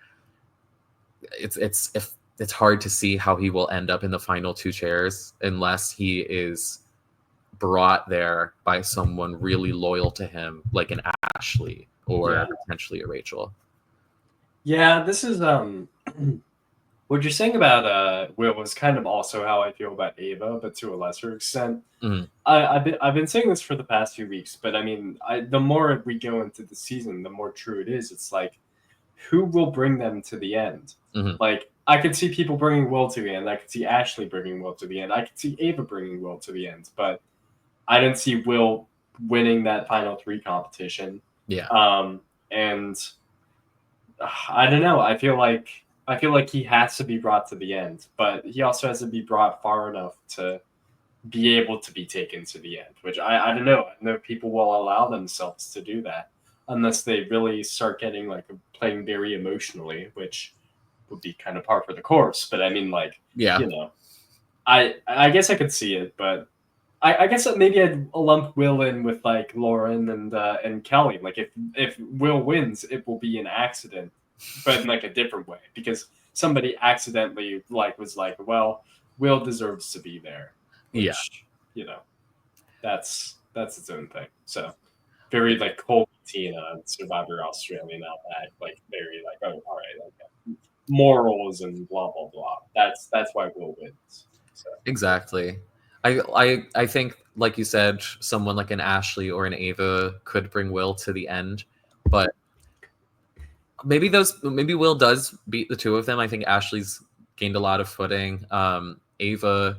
it's hard to see how he will end up in the final 2 chairs unless he is brought there by someone really loyal to him, like an Ashley or potentially a Rachel. Yeah, this is what you're saying about Will was kind of also how I feel about Ava, but to a lesser extent. Mm-hmm. I've been saying this for the past few weeks, but I mean, the more we go into the season, the more true it is. It's like, who will bring them to the end? Mm-hmm. Like, I could see people bringing Will to the end. I could see Ashley bringing Will to the end. I could see Ava bringing Will to the end, but I didn't see Will winning that final 3 competition. Yeah. And I don't know. I feel like he has to be brought to the end, but he also has to be brought far enough to be able to be taken to the end, which I don't know. I know people will allow themselves to do that. unless they really start getting like playing very emotionally, which would be kind of par for the course. But I mean, like, Yeah. you know, I guess I could see it, but I guess that maybe I'd lump Will in with like Lauren and Kelly. Like if Will wins, it will be an accident, but in like a different way because somebody accidentally like was like, well, Will deserves to be there, Yeah. which you know that's its own thing. So very like Colby Tina and Survivor Australia now that like very like oh all right okay morals and blah blah blah. That's why Will wins. So Exactly. I think, like you said, someone like an Ashley or an Ava could bring Will to the end, but maybe Will does beat the two of them. I think Ashley's gained a lot of footing. Ava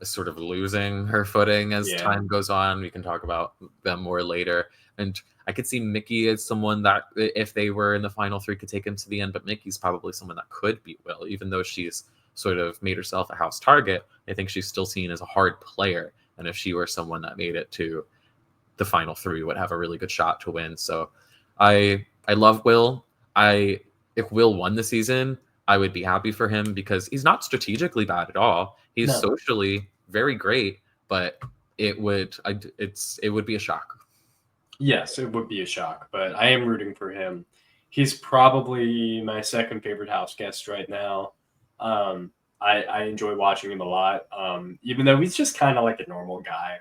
is sort of losing her footing as yeah. time goes on. We can talk about them more later. And I could see Mickey as someone that, if they were in the final three, could take him to the end. But Mickey's probably someone that could beat Will, even though she's sort of made herself a house target. I think she's still seen as a hard player. And if she were someone that made it to the final three, would have a really good shot to win. So I love Will. I If Will won the season, I would be happy for him because he's not strategically bad at all. He's No. socially very great, but it would be a shock. Yes, it would be a shock, but I am rooting for him. He's probably my second favorite house guest right now. I enjoy watching him a lot, even though he's just kind of like a normal guy,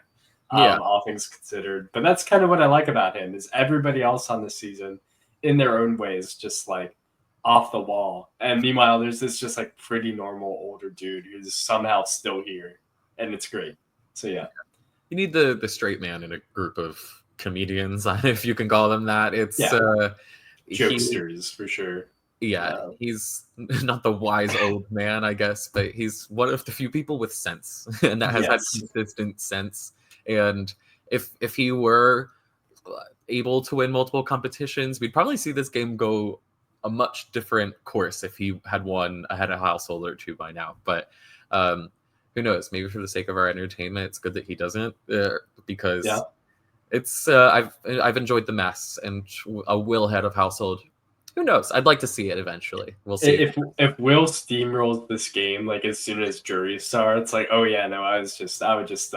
Yeah, all things considered. But that's kind of what I like about him is everybody else on this season, in their own ways, just like off the wall. And meanwhile, there's this just like pretty normal older dude who's somehow still here, and it's great. So yeah, you need the straight man in a group of comedians, if you can call them that. It's yeah, he jokesters for sure. Yeah, Um, he's not the wise old man, I guess, but he's one of the few people with sense, and that has had yes. consistent sense. And if he were able to win multiple competitions, we'd probably see this game go a much different course if he had won ahead of household or two by now. But um, who knows? Maybe for the sake of our entertainment, it's good that he doesn't, Yeah. because it's I've enjoyed the mess and a Will head of household. Who knows? I'd like to see it eventually. We'll see. If Will steamrolls this game like as soon as jury starts, like oh yeah, no, I would just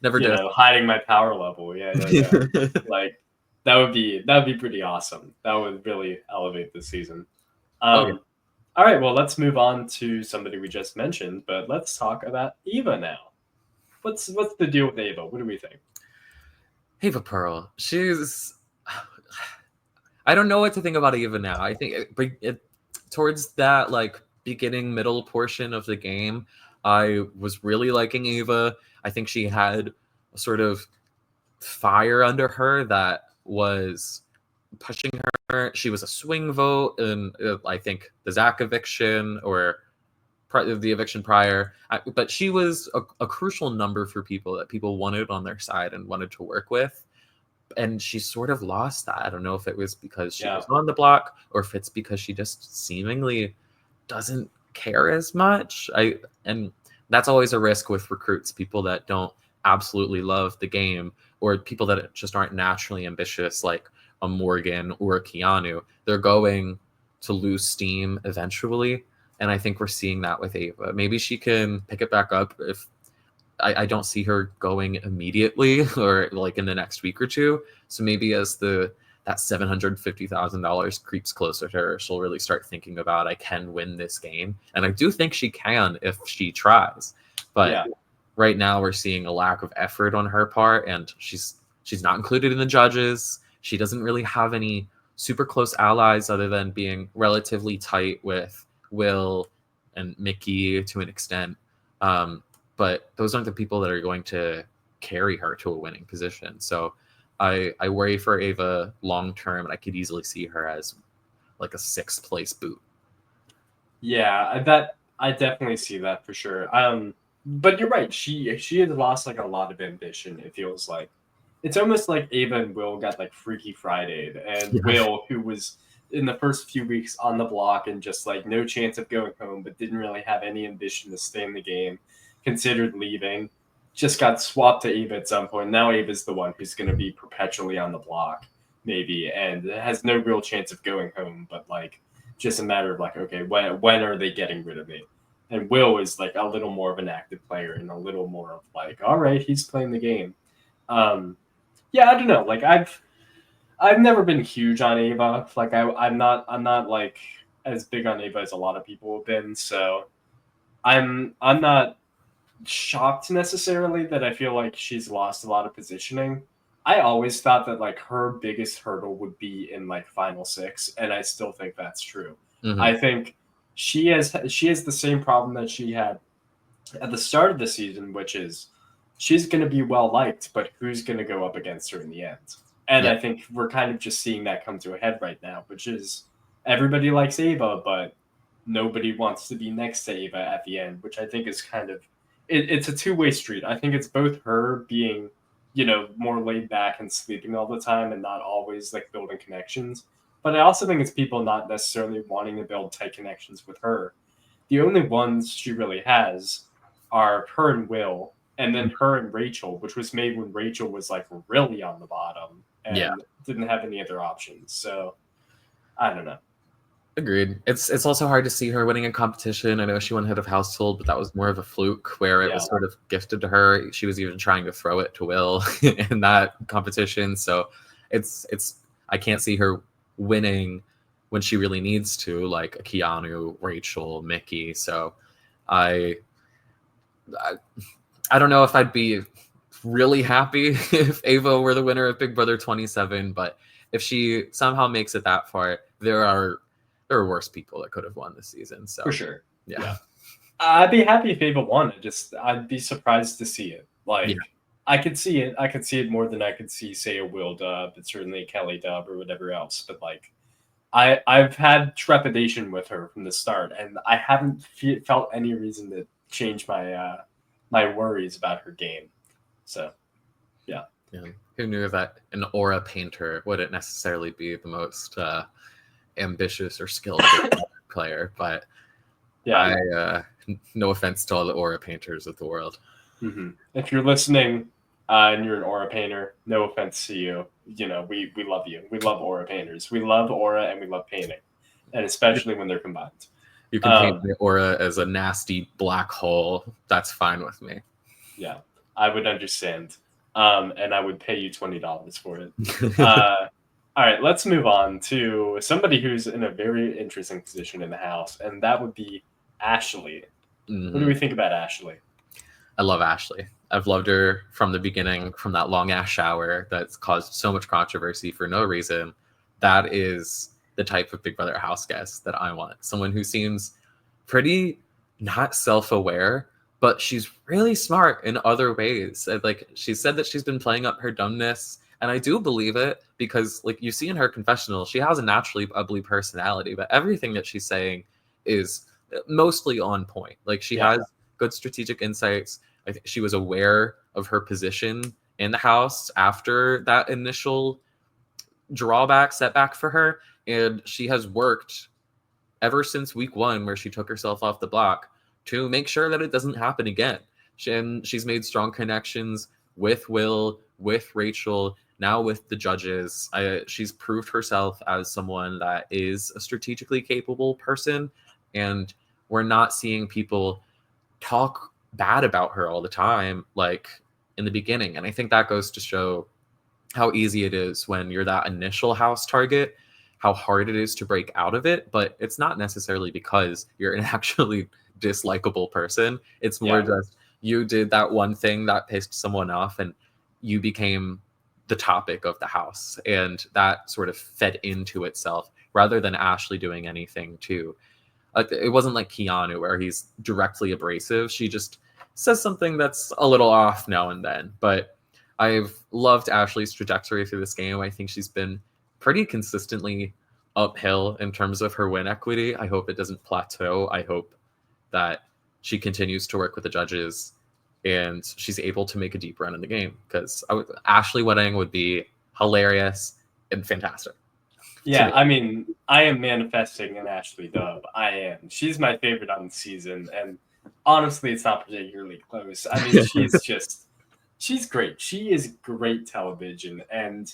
Never did. hiding my power level. Yeah, yeah, yeah. Like that would be pretty awesome. That would really elevate the season. Oh yeah. All right, well let's move on to somebody we just mentioned, but let's talk about Eva now. What's the deal with Eva? What do we think? Ava Pearl. She's. I don't know what to think about Eva now. I think towards that like beginning middle portion of the game, I was really liking Ava. I think she had a sort of fire under her that was pushing her. She was a swing vote in I think the Zach eviction or the eviction prior, but she was a crucial number for people that people wanted on their side and wanted to work with. And she sort of lost that. I don't know if it was because she Yeah. was on the block or if it's because she just seemingly doesn't care as much. And that's always a risk with recruits, people that don't absolutely love the game or people that just aren't naturally ambitious like a Morgan or a Keanu. They're going to lose steam eventually. And I think we're seeing that with Ava. Maybe she can pick it back up if I don't see her going immediately or like in the next week or two. So maybe as that $750,000 creeps closer to her, she'll really start thinking about I can win this game, and I do think she can if she tries. But Yeah. right now we're seeing a lack of effort on her part, and she's not included in the judges. She doesn't really have any super close allies other than being relatively tight with Will and Mickey to an extent. But those aren't the people that are going to carry her to a winning position. So I worry for Ava long term, and I could easily see her as like a sixth place boot. Yeah, that I definitely see that for sure. But you're right. She has lost like a lot of ambition. It feels like it's almost like Ava and Will got like Freaky Friday, and Yeah. Will, who was in the first few weeks on the block and just like no chance of going home, but didn't really have any ambition to stay in the game, considered leaving, just got swapped to Ava at some point. Now Ava's the one who's going to be perpetually on the block. maybe, and has no real chance of going home, but like just a matter of like, okay, when are they getting rid of me? And Will is like a little more of an active player and a little more of like, all right, he's playing the game. Um, yeah, I don't know. Like I've never been huge on Ava. Like I'm not like as big on Ava as a lot of people have been. So I'm not shocked necessarily that I feel like she's lost a lot of positioning. I always thought that like her biggest hurdle would be in like final six, and I still think that's true. Hmm. I think she has the same problem that she had at the start of the season, which is she's going to be well liked, but who's going to go up against her in the end? And Yeah. I think we're kind of just seeing that come to a head right now, which is everybody likes Ava, but nobody wants to be next to Ava at the end, which I think is kind of it's a two-way street. I think it's both her being, more laid back and sleeping all the time and not always like building connections. But I also think it's people not necessarily wanting to build tight connections with her. The only ones she really has are her and Will, and then her and Rachel, which was made when Rachel was like really on the bottom Yeah. and didn't have any other options. So I don't know. Agreed. It's also hard to see her winning a competition. I know she won Head of Household, but that was more of a fluke where it Yeah, was sort of gifted to her. She was even trying to throw it to Will in that competition. So it's I can't see her winning when she really needs to, like a Keanu, Rachel, Mickey. So I I, I don't know if I'd be really happy if Ava were the winner of Big Brother 27, but if she somehow makes it that far, there are worse people that could have won this season. for So sure. yeah, Yeah. I'd be happy if Ava won. I'd be surprised to see it. yeah, Like I could see it. I could see it more than I could see, say, a Will dub, but certainly a Kelly dub or whatever else. But like I've had trepidation with her from the start, and I haven't felt any reason to change my worries about her game. So yeah, yeah. Who knew that an aura painter wouldn't necessarily be the most ambitious or skilled player? But yeah. I, no offense to all the aura painters of the world. If you're listening and you're an aura painter, no offense to you. We love you. We love aura painters. We love aura and we love painting, and especially when they're combined. You can paint Um, the aura as a nasty black hole. That's fine with me. yeah, I would understand, and I would pay you $20 for it. Uh, all right, let's move on to somebody who's in a very interesting position in the house, and that would be Ashley. What do Mhm. we think about Ashley? I love Ashley. I've loved her from the beginning, from that long ass shower that's caused so much controversy for no reason. That is the type of Big Brother house guest that I want. Someone who seems pretty not self aware, but she's really smart in other ways. Like she said that she's been playing up her dumbness. And I do believe it because, like, you see in her confessional, she has a naturally bubbly personality, but everything that she's saying is mostly on point. Like, she Yeah, has good strategic insights. I think she was aware of her position in the house after that initial drawback setback for her, and she has worked ever since week one, where she took herself off the block, to make sure that it doesn't happen again. And she's made strong connections with Will, with Rachel, now with the judges. She's proved herself as someone that is a strategically capable person, and we're not seeing people talk bad about her all the time, like in the beginning. And I think that goes to show how easy it is when you're that initial house target, how hard it is to break out of it. But it's not necessarily because you're an actually dislikable person. It's more yeah, just you did that one thing that pissed someone off and you became the topic of the house. And that sort of fed into itself rather than Ashley doing anything to. It wasn't like Keanu where he's directly abrasive. She just says something that's a little off now and then. But I've loved Ashley's trajectory through this game. I think she's been pretty consistently uphill in terms of her win equity. I hope it doesn't plateau. I hope that she continues to work with the judges and she's able to make a deep run in the game, because Ashley winning would be hilarious and fantastic to yeah. me. I mean, I am manifesting an Ashley dub. I am. She's my favorite on the season, and honestly, it's not particularly close. I mean, she's great. She is great television, and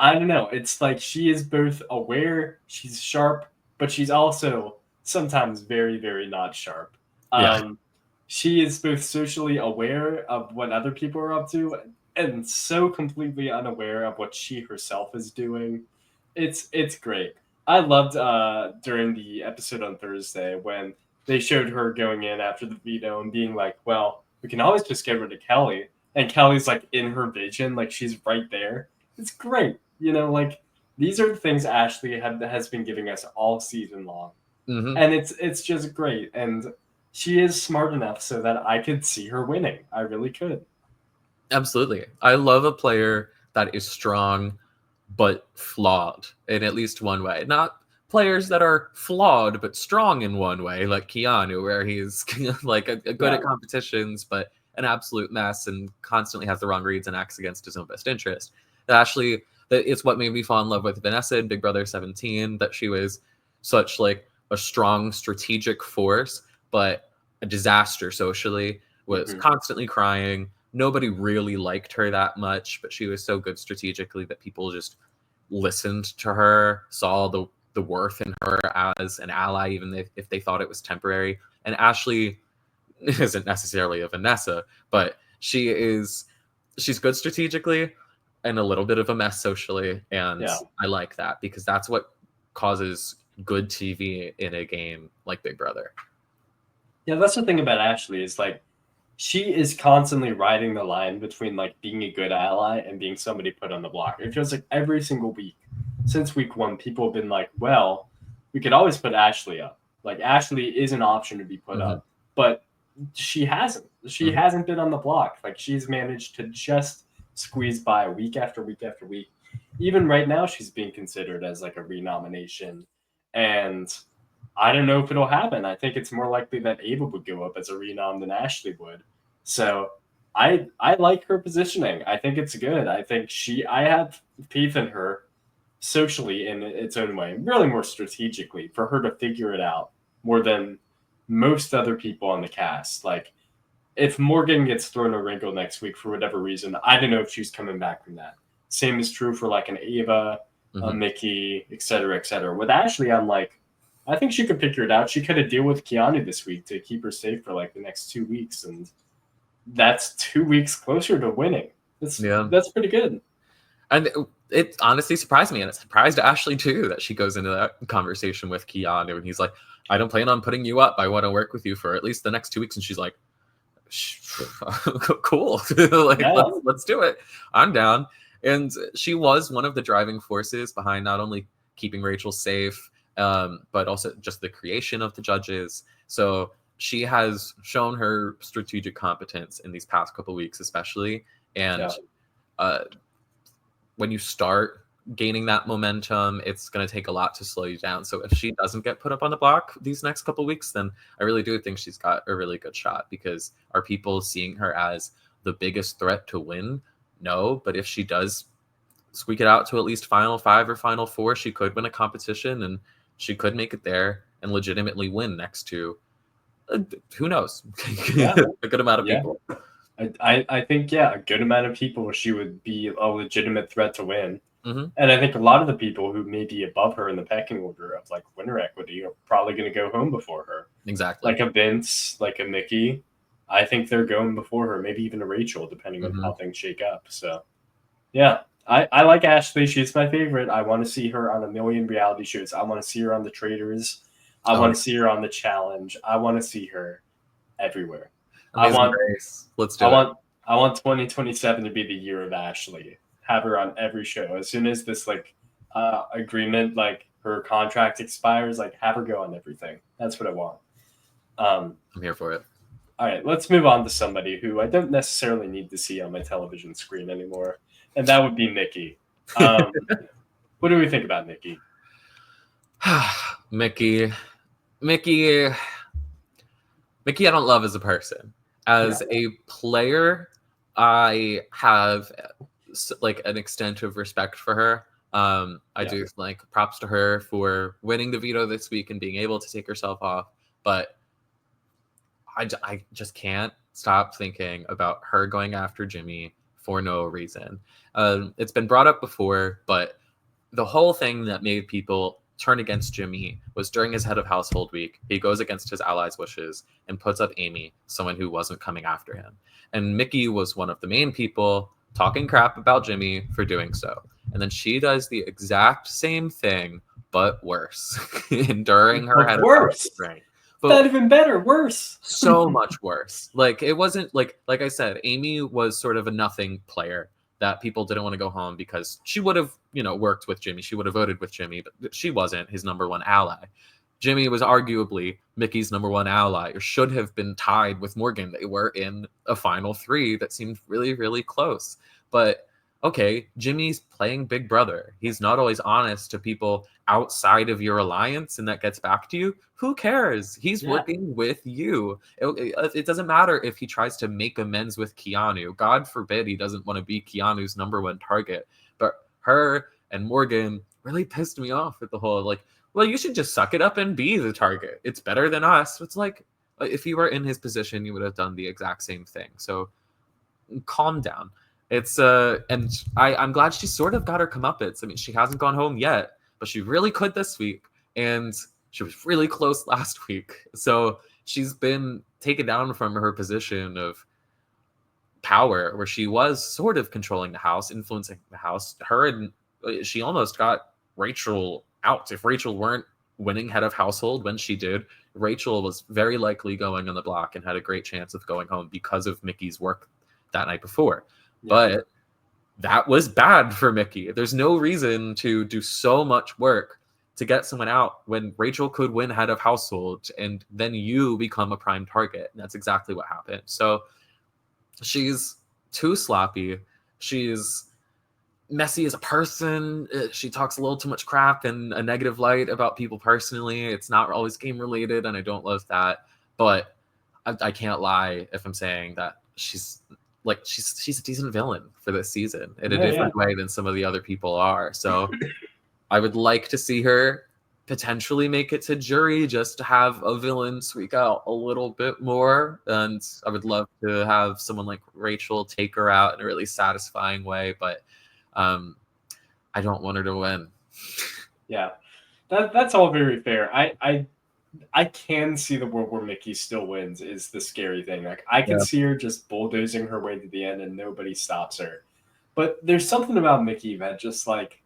I don't know. It's like she is both aware, she's sharp, but she's also sometimes very, very not sharp. Yeah. Um, she is both socially aware of what other people are up to and so completely unaware of what she herself is doing. It's great. I loved during the episode on Thursday when they showed her going in after the veto and being like, "Well, we can always just get rid of Kelly," and Kelly's like in her vision, like she's right there. It's great. Like these are the things Ashley has been giving us all season long, Hmm. and it's just great. And she is smart enough so that I could see her winning. I really could. Absolutely. I love a player that is strong but flawed in at least one way. Not players that are flawed but strong in one way, like Keanu, where he's like a good Yeah. at competitions but an absolute mess and constantly has the wrong reads and acts against his own best interest. Actually, it's what made me fall in love with Vanessa in Big Brother 17, that she was such like a strong strategic force, but a disaster socially, was Hmm. constantly crying. Nobody really liked her that much, but she was so good strategically that people just listened to her, saw the worth in her as an ally, even if they thought it was temporary. And Ashley isn't necessarily a Vanessa, but she's good strategically and a little bit of a mess socially. And Yeah. I like that because that's what causes good TV in a game like Big Brother. Yeah, that's the thing about Ashley is like she is constantly riding the line between like being a good ally and being somebody put on the block. It feels like every single week since week one, people have been like, well, we could always put Ashley up. Like Ashley is an option to be put Mm-hmm. up, but she hasn't. She Mm-hmm. hasn't been on the block. Like she's managed to just squeeze by week after week after week. Even right now, she's being considered as like a renomination, and I don't know if it'll happen. I think it's more likely that Ava would go up as a renom than Ashley would. So I like her positioning. I think it's good. I have faith in her socially in its own way, really more strategically for her to figure it out more than most other people on the cast. Like if Morgan gets thrown a wrinkle next week for whatever reason, I don't know if she's coming back from that. Same is true for like an Ava, Mm-hmm. Mickey, et cetera, et cetera. With Ashley, I'm like, I think she could figure it out. She could have deal with Keanu this week to keep her safe for like the next 2 weeks, and that's 2 weeks closer to winning. Yeah. That's pretty good. And it honestly surprised me, and it surprised Ashley too, that she goes into that conversation with Keanu, and he's like, "I don't plan on putting you up. I want to work with you for at least the next 2 weeks." And she's like, "Cool, like Yeah. let's do it. I'm down." And she was one of the driving forces behind not only keeping Rachel safe, but also just the creation of the judges. So she has shown her strategic competence in these past couple weeks, especially, and. Yeah. When you start gaining that momentum, it's going to take a lot to slow you down. So if she doesn't get put up on the block these next couple weeks, then I really do think she's got a really good shot, because are people seeing her as the biggest threat to win? No, but if she does squeak it out to at least final 5 or final 4, she could win a competition, and she could make it there and legitimately win next to who knows, Yeah. a good amount of Yeah. people. I think, yeah, a good amount of people, she would be a legitimate threat to win. Mm-hmm. And I think a lot of the people who may be above her in the pecking order of like winner equity are probably going to go home before her. Exactly. Like a Vince, like a Mickey. I think they're going before her, maybe even a Rachel, depending on Mm-hmm. how things shake up. So, yeah, I like Ashley. She's my favorite. I want to see her on a million reality shows. I want to see her on The Traitors. I want to see her on The Challenge. I want to see her everywhere. Amazing Race. Let's do I it. want 2027 to be the year of Ashley. Have her on every show. As soon as this like agreement, like her contract expires, like have her go on everything. That's what I want. I'm here for it. All right, let's move on to somebody who I don't necessarily need to see on my television screen anymore, and that would be Nikki. What do we think about Nikki? Mickey, I don't love as a person. As a player, I have like an extent of respect for her. I do like props to her for winning the veto this week and being able to take herself off. But I just can't stop thinking about her going after Jimmy for no reason. It's been brought up before, but the whole thing that made people turn against Jimmy was during his head of household week, he goes against his allies' wishes and puts up Amy, someone who wasn't coming after him. And Mickey was one of the main people talking crap about Jimmy for doing so. And then she does the exact same thing, but worse, during her head of household reign. Not even better, worse. So much worse. Like, it wasn't like I said, Amy was sort of a nothing player that people didn't want to go home because she would have, worked with Jimmy. She would have voted with Jimmy, but she wasn't his number one ally. Jimmy was arguably Mickey's number one ally, or should have been tied with Morgan. They were in a final three that seemed really, really close. But okay, Jimmy's playing Big Brother. He's not always honest to people outside of your alliance, and that gets back to you. Who cares? He's working with you. It doesn't matter if he tries to make amends with Keanu. God forbid he doesn't want to be Keanu's number one target. But her and Morgan really pissed me off with the whole, like, well, you should just suck it up and be the target. It's better than us. It's like, if you were in his position, you would have done the exact same thing. So calm down. It's and I'm glad she sort of got her comeuppance. I mean, she hasn't gone home yet, but she really could this week, and she was really close last week. So she's been taken down from her position of power, where she was sort of controlling the house, influencing the house. She almost got Rachel out. If Rachel weren't winning head of household when she did, Rachel was very likely going on the block and had a great chance of going home because of Mickey's work that night before. But that was bad for Mickey. There's no reason to do so much work to get someone out when Rachel could win head of household and then you become a prime target. And that's exactly what happened. So she's too sloppy. She's messy as a person. She talks a little too much crap in a negative light about people personally. It's not always game related, and I don't love that. But I can't lie if I'm saying that she's a decent villain for this season in a different way than some of the other people are. So I would like to see her potentially make it to jury just to have a villain squeak out a little bit more. And I would love to have someone like Rachel take her out in a really satisfying way, but I don't want her to win. Yeah, that's all very fair. I can see the world where Mickey still wins is the scary thing. Like, I can see her just bulldozing her way to the end and nobody stops her. But there's something about Mickey that just, like,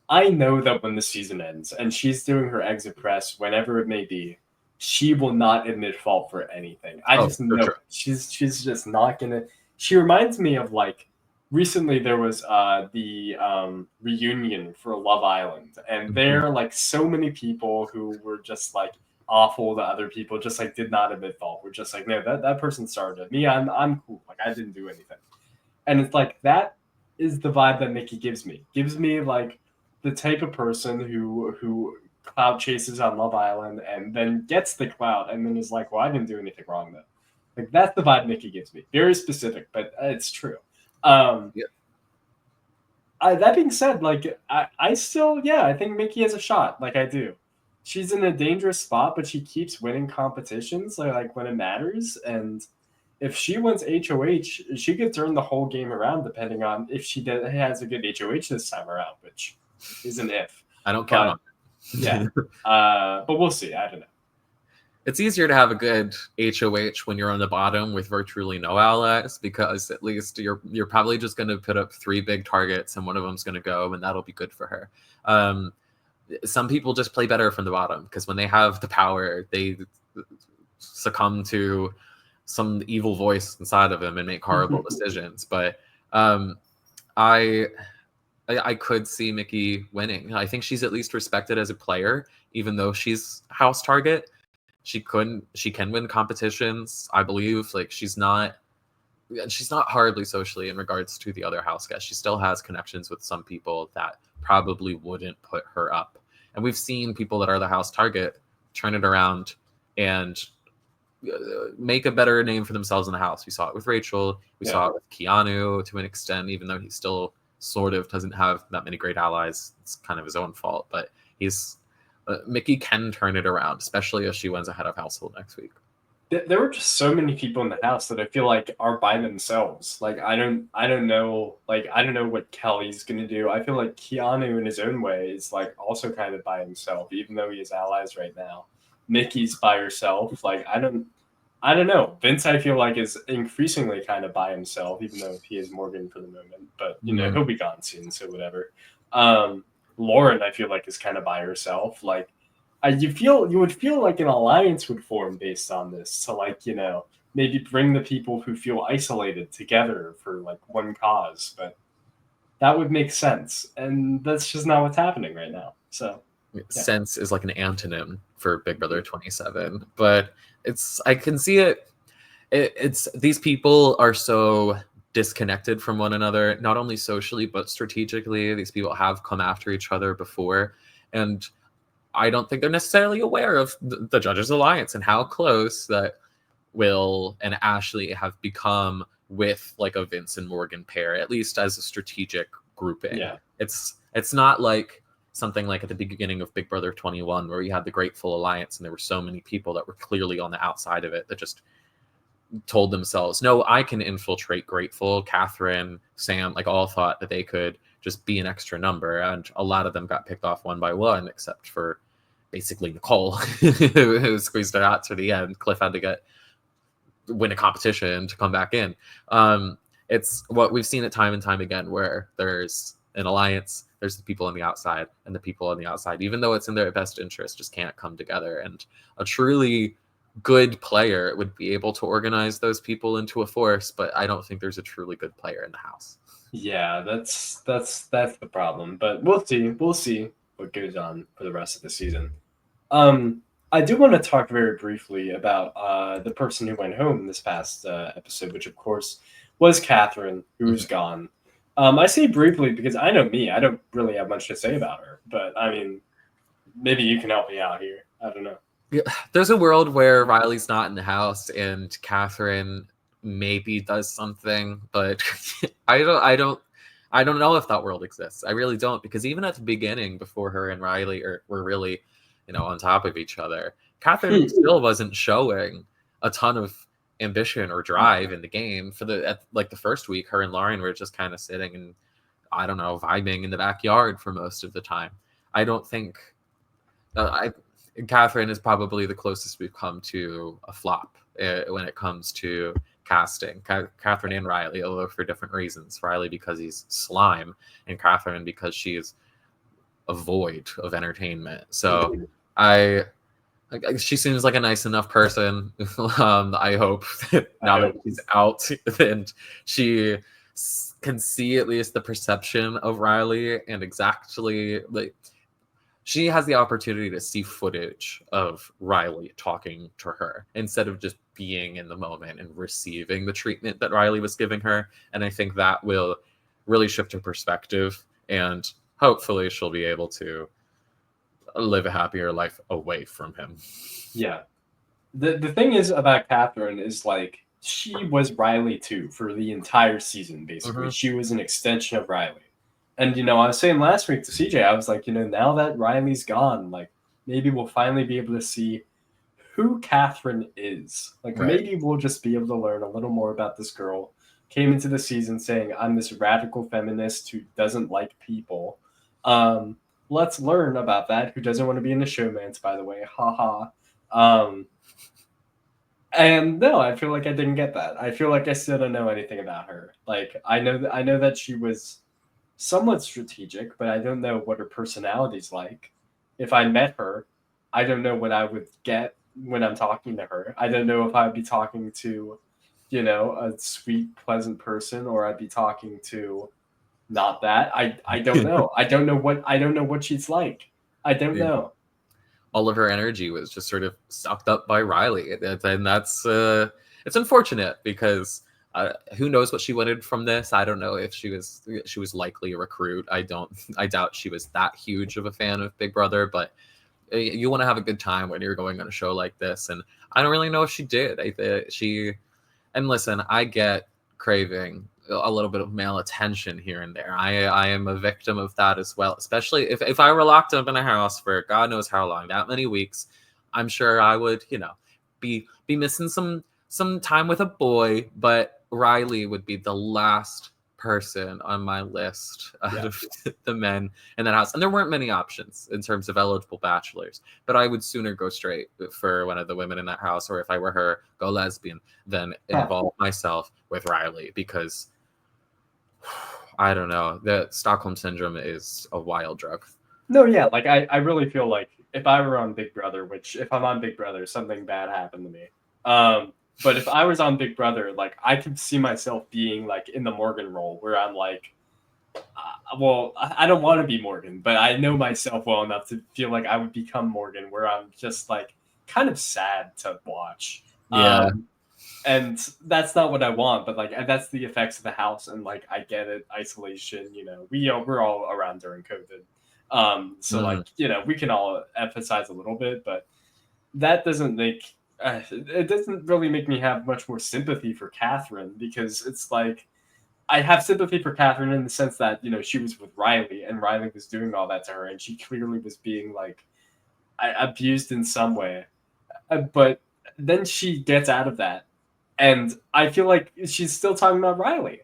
I know that when the season ends and she's doing her exit press, whenever it may be, she will not admit fault for anything. I just know it. She's just not gonna. She reminds me of, like, recently there was the reunion for Love Island, and there, like, so many people who were just, like, awful to other people, just, like, did not admit fault. We're just like, no, that person started it. Me, I'm cool. Like, I didn't do anything. And it's like, that is the vibe that Mickey gives me. Gives me, like, the type of person who clout chases on Love Island and then gets the clout and then is like, well, I didn't do anything wrong though. Like, that's the vibe Mickey gives me. Very specific, but it's true. That being said, like, I still, I think Mickey has a shot. Like, I do. She's in a dangerous spot, but she keeps winning competitions, like when it matters. And if she wins HOH, she could turn the whole game around, depending on if she has a good HOH this time around, which is an if. I don't count on it. Yeah. But we'll see. I don't know. It's easier to have a good HOH when you're on the bottom with virtually no allies, because at least you're probably just going to put up 3 big targets and one of them's going to go, and that'll be good for her. Some people just play better from the bottom because when they have the power, they succumb to some evil voice inside of them and make horrible decisions. But I could see Mickey winning. I think she's at least respected as a player, even though she's house target. She can win competitions, I believe. Like, she's not horribly socially in regards to the other house guests. She still has connections with some people that probably wouldn't put her up. And we've seen people that are the house target turn it around and make a better name for themselves in the house. We saw it with Rachel. We saw it with Keanu to an extent, even though he still sort of doesn't have that many great allies. It's kind of his own fault, but Mickey can turn it around, especially if she wins a head of household next week. There were just so many people in the house that I feel like are by themselves. Like I don't know, like I don't know what Kelly's gonna do. I feel like Keanu in his own way is like also kind of by himself, even though he has allies right now. Nikki's by herself. Like I don't know. Vince I feel like is increasingly kind of by himself, even though he is Morgan for the moment. But you know, Mm. he'll be gone soon, so whatever. Um Lauren I feel like is kind of by herself. Like you would feel like an alliance would form based on this to like maybe bring the people who feel isolated together for like one cause, but that would make sense, and that's just not what's happening right now. So yeah. Sense is like an antonym for Big Brother 27, but I can see it's these people are so disconnected from one another, not only socially but strategically. These people have come after each other before, and I don't think they're necessarily aware of the Judges Alliance and how close that Will and Ashley have become with like a Vince and Morgan pair, at least as a strategic grouping. Yeah. It's not like something like at the beginning of Big Brother 21 where you had the Grateful Alliance and there were so many people that were clearly on the outside of it that just told themselves, no, I can infiltrate Grateful. Catherine, Sam, like all thought that they could just be an extra number, and a lot of them got picked off one by one, except for basically Nicole, who squeezed her out to the end. Cliff had to win a competition to come back in. It's what we've seen it time and time again, where there's an alliance, there's the people on the outside, and the people on the outside, even though it's in their best interest, just can't come together. And a truly good player would be able to organize those people into a force, but I don't think there's a truly good player in the house. Yeah, that's the problem. But we'll see. We'll see what goes on for the rest of the season. I do want to talk very briefly about the person who went home this past episode, which of course was Catherine, who's gone. I say briefly because I know me, I don't really have much to say about her, but I mean, maybe you can help me out here. I don't know. Yeah, there's a world where Riley's not in the house and Catherine maybe does something, but I don't know if that world exists. I really don't, because even at the beginning, before her and Riley were really, on top of each other, Catherine still wasn't showing a ton of ambition or drive in the game. Like the first week, her and Lauren were just kind of sitting and, I don't know, vibing in the backyard for most of the time. I don't think Catherine is probably the closest we've come to a flop when it comes to casting. Catherine and Riley, although for different reasons. Riley because he's slime, and Catherine because she's a void of entertainment. So she seems like a nice enough person. I hope that now that she's out and she can see at least the perception of Riley and exactly like she has the opportunity to see footage of Riley talking to her instead of just being in the moment and receiving the treatment that Riley was giving her. And I think that will really shift her perspective, and hopefully she'll be able to live a happier life away from him. Yeah. The thing is about Catherine is like she was Riley too for the entire season, basically. Mm-hmm. She was an extension of Riley. And I was saying last week to CJ, I was like, now that Riley's gone, like maybe we'll finally be able to see who Catherine is. Like maybe we'll just be able to learn a little more about this girl. Came into the season saying, I'm this radical feminist who doesn't like people. Let's learn about that. Who doesn't want to be in the showmance, by the way. Haha. And no, I feel like I didn't get that. I feel like I still don't know anything about her. Like I know that she was somewhat strategic, but I don't know what her personality's like. If I met her, I don't know what I would get when I'm talking to her. I don't know if I'd be talking to, a sweet, pleasant person, or I'd be talking to not that. I don't know. I don't know what she's like. I don't know. All of her energy was just sort of sucked up by Riley, and that's it's unfortunate because who knows what she wanted from this. I don't know if she was likely a recruit. I doubt she was that huge of a fan of Big Brother, but you want to have a good time when you're going on a show like this, and I don't really know if she did. And listen, I get craving a little bit of male attention here and there. I am a victim of that as well, especially if I were locked up in a house for God knows how long, that many weeks. I'm sure I would, be missing some time with a boy, but Riley would be the last person on my list out of the men in that house. And there weren't many options in terms of eligible bachelors, but I would sooner go straight for one of the women in that house, or if I were her, go lesbian, than involve myself with Riley, because I don't know, the Stockholm syndrome is a wild drug. No, yeah, like I really feel like if I were on Big Brother, which if I'm on Big Brother, something bad happened to me. But if I was on Big Brother, like I could see myself being like in the Morgan role, where I'm like, well, I don't want to be Morgan, but I know myself well enough to feel like I would become Morgan, where I'm just like kind of sad to watch. Yeah. And that's not what I want, but like that's the effects of the house, and like I get it, isolation. We're all around during COVID, so like we can all emphasize a little bit, but that doesn't make it doesn't really make me have much more sympathy for Catherine, because it's like I have sympathy for Catherine in the sense that she was with Riley, and Riley was doing all that to her, and she clearly was being like abused in some way, but then she gets out of that. And I feel like she's still talking about Riley.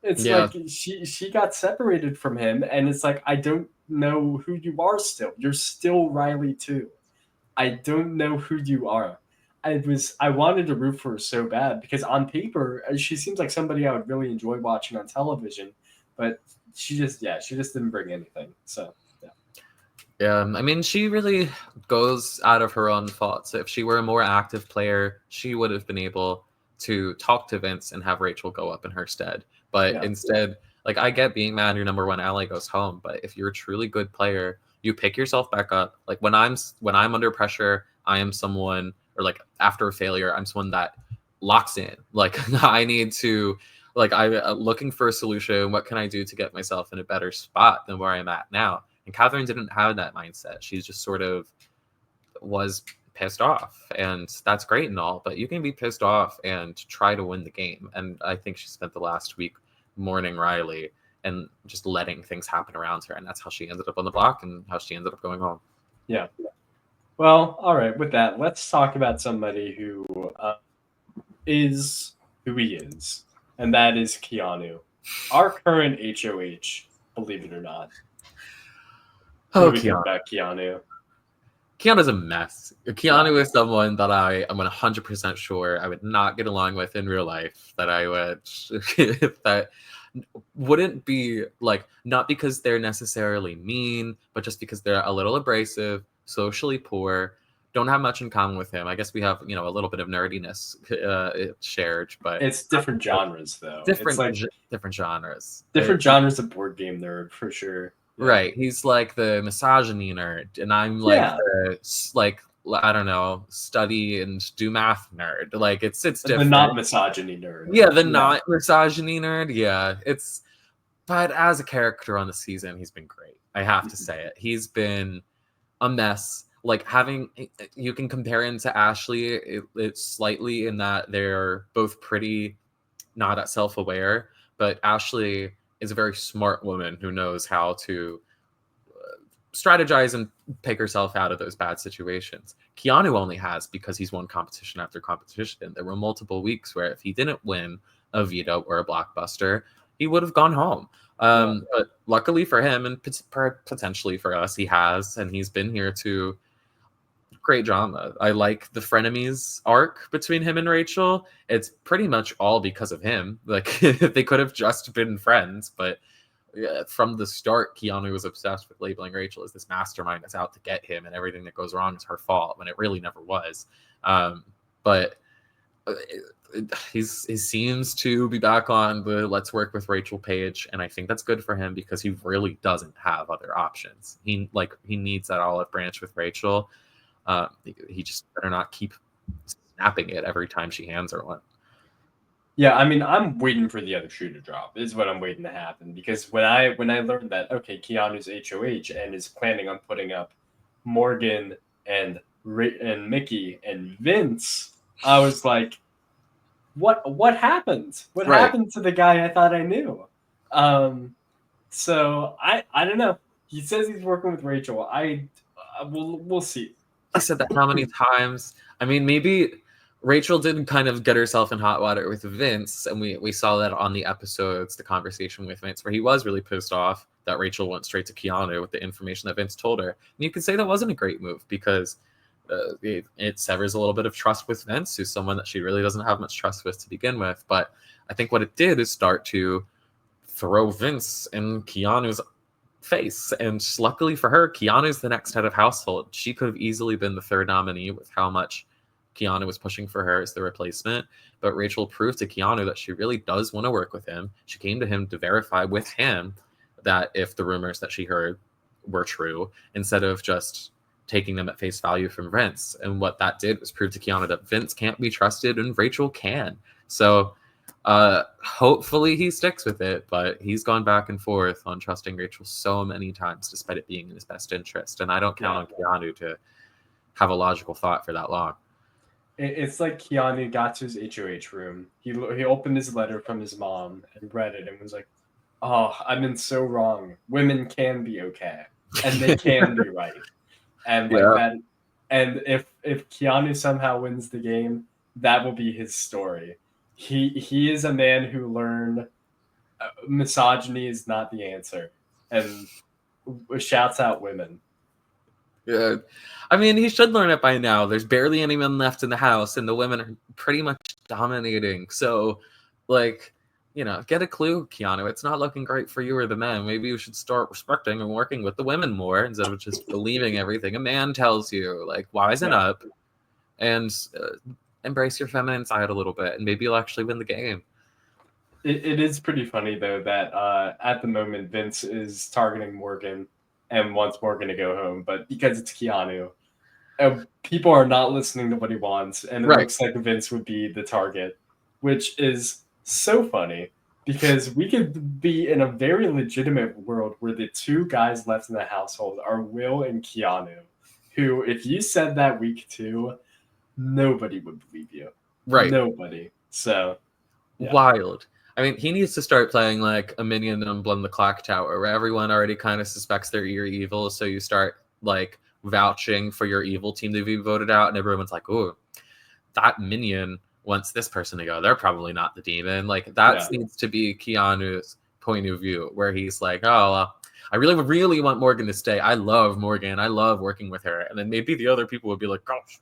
It's like she got separated from him, and it's like I don't know who you are still. You're still Riley too. I don't know who you are. I wanted to root for her so bad, because on paper she seems like somebody I would really enjoy watching on television, but she just didn't bring anything. So yeah, I mean, she really goes out of her own fault. So if she were a more active player, she would have been able to talk to Vince and have Rachel go up in her stead. But instead, like, I get being mad your number one ally goes home, but if you're a truly good player, you pick yourself back up. Like when I'm under pressure, I am someone, or like after a failure, I'm someone that locks in. Like I need to, like I'm looking for a solution. What can I do to get myself in a better spot than where I'm at now? And Catherine didn't have that mindset. She just sort of was pissed off, and that's great and all, but you can be pissed off and try to win the game. And I think she spent the last week mourning Riley and just letting things happen around her, and that's how she ended up on the block and how she ended up going home. Yeah. Well, all right. With that, let's talk about somebody who is who he is, and that is Keanu, our current HOH. Believe it or not. What do we think about Keanu? Keanu's a mess. Keanu is someone that I am 100% sure I would not get along with in real life. That I would that wouldn't be like, not because they're necessarily mean, but just because they're a little abrasive, socially poor, don't have much in common with him. I guess we have, a little bit of nerdiness shared, but it's different genres though. Different genres. Different genres of board game nerd for sure. Yeah. Right. He's like the misogyny nerd, and I'm like the I don't know, study and do math nerd. Like it's different. The not misogyny nerd. Yeah, the not misogyny nerd. Yeah. But as a character on the season, he's been great. I have to say it. He's been a mess. Like you can compare him to Ashley. It's slightly in that they're both pretty not that self-aware, but Ashley is a very smart woman who knows how to strategize and pick herself out of those bad situations. Keanu only has because he's won competition after competition. There were multiple weeks where if he didn't win a veto or a blockbuster, he would have gone home. But luckily for him, and potentially for us, he has, and he's been here to great drama. I like the frenemies arc between him and Rachel. It's pretty much all because of him. Like they could have just been friends, but from the start, Keanu was obsessed with labeling Rachel as this mastermind that's out to get him, and everything that goes wrong is her fault, when it really never was. But he seems to be back on the let's work with Rachel page, and I think that's good for him because he really doesn't have other options. He needs that olive branch with Rachel. He just better not keep snapping it every time she hands her one. Yeah, I mean, I'm waiting for the other shoe to drop. Is what I'm waiting to happen, because when I learned that Keanu's HOH and is planning on putting up Morgan and Mickey and Vince, I was like, what happened? What happened to the guy I thought I knew? So I don't know. He says he's working with Rachel. We'll see. He said that how many times? I mean, maybe Rachel did kind of get herself in hot water with Vince, and we saw that on the episodes, the conversation with Vince, where he was really pissed off that Rachel went straight to Keanu with the information that Vince told her. And you could say that wasn't a great move because it severs a little bit of trust with Vince, who's someone that she really doesn't have much trust with to begin with. But I think what it did is start to throw Vince in Keanu's face. And luckily for her, Keanu's the next head of household. She could have easily been the third nominee with how much Keanu was pushing for her as the replacement, but Rachel proved to Keanu that she really does want to work with him. She came to him to verify with him that if the rumors that she heard were true, instead of just taking them at face value from Vince. And what that did was prove to Keanu that Vince can't be trusted and Rachel can. So hopefully he sticks with it, but he's gone back and forth on trusting Rachel so many times despite it being in his best interest. And I don't count on Keanu to have a logical thought for that long. It's like Keanu got to his HOH room. He opened his letter from his mom and read it and was like, "Oh, I've been so wrong. Women can be okay, and they can be right." And like that. And if Keanu somehow wins the game, that will be his story. He is a man who learned misogyny is not the answer, and shouts out women. Yeah. I mean, he should learn it by now. There's barely anyone left in the house, and the women are pretty much dominating. So, like, you know, get a clue, Keanu. It's not looking great for you or the men. Maybe you should start respecting and working with the women more instead of just believing everything a man tells you. Like, wisen up and embrace your feminine side a little bit, and maybe you'll actually win the game. It is pretty funny, though, that at the moment, Vince is targeting Morgan and wants Morgan to go home, but because it's Keanu, people are not listening to what he wants, and it looks like Vince would be the target, which is so funny because we could be in a very legitimate world where the two guys left in the household are Will and Keanu, who, if you said that week 2, nobody would believe you. Right. Nobody. So, yeah. Wild. I mean, he needs to start playing like a minion in Blend the Clock Tower, where everyone already kind of suspects they're evil, so you start like vouching for your evil team to be voted out, and everyone's like, "Oh, that minion wants this person to go. They're probably not the demon." Like that needs to be Keanu's point of view, where he's like, "Oh, I really want Morgan to stay. I love Morgan. I love working with her." And then maybe the other people would be like, "Gosh,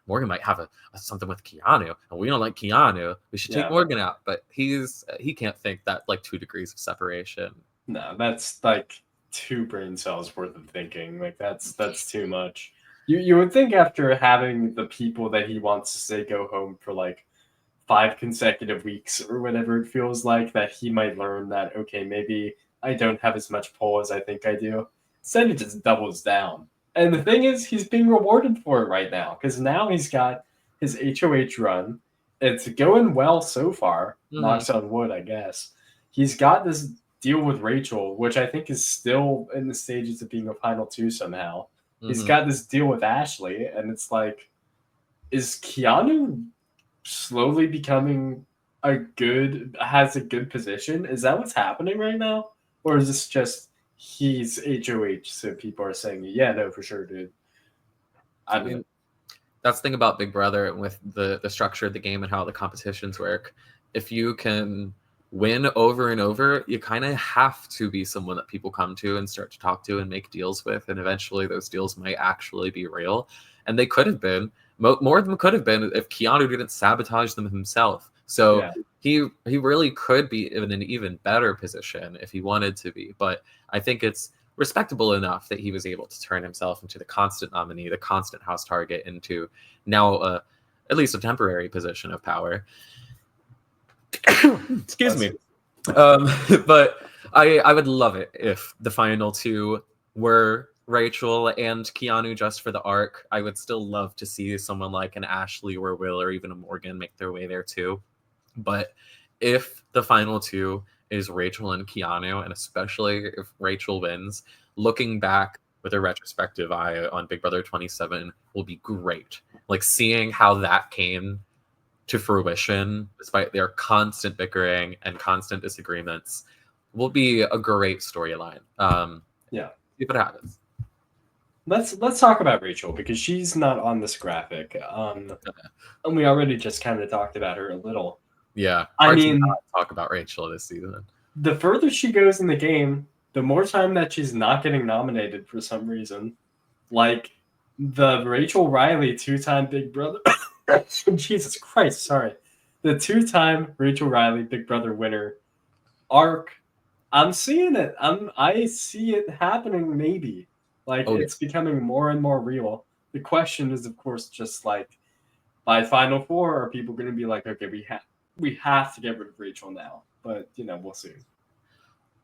Morgan might have a something with Keanu, and we don't like Keanu. We should take Morgan out." But he can't think that like 2 degrees of separation. No, that's like 2 brain cells worth of thinking. Like that's too much. You would think after having the people that he wants to say go home for like 5 consecutive weeks or whatever it feels like, that he might learn that, okay, maybe I don't have as much pull as I think I do. Instead, it just doubles down. And the thing is, he's being rewarded for it right now, because now he's got his HOH run. It's going well so far. Knocks on wood, I guess. He's got this deal with Rachel, which I think is still in the stages of being a final 2 somehow. He's got this deal with Ashley, and it's like, is Keanu slowly becoming has a good position? Is that what's happening right now? Or is this just he's HOH, so people are saying, yeah, no, for sure, dude? I mean, that's the thing about Big Brother with the structure of the game and how the competitions work. If you can win over and over, you kind of have to be someone that people come to and start to talk to and make deals with, and eventually those deals might actually be real. And they could have been. More of them could have been if Keanu didn't sabotage them himself. So he really could be in an even better position if he wanted to be. But I think it's respectable enough that he was able to turn himself into the constant nominee, the constant house target, into now at least a temporary position of power. Excuse me. But I would love it if the final 2 were Rachel and Keanu just for the arc. I would still love to see someone like an Ashley or Will or even a Morgan make their way there too. But if the final 2 is Rachel and Keanu, and especially if Rachel wins, looking back with a retrospective eye on Big Brother 27 will be great. Like seeing how that came to fruition, despite their constant bickering and constant disagreements, will be a great storyline. See what happens. let's talk about Rachel because she's not on this graphic. And we already just kind of talked about her a little. Yeah, I hard to mean, not talk about Rachel this season. the further she goes in the game, the more time that she's not getting nominated for some reason. Like the Rachel Riley 2-time Big Brother. Jesus Christ, sorry. The 2-time Rachel Riley Big Brother winner arc. I'm seeing it. I see it happening maybe. Like Oh yeah. it's becoming more and more real. The question is of course just like by Final Four are people going to be like, okay, we have to get rid of Rachel now. But we'll see.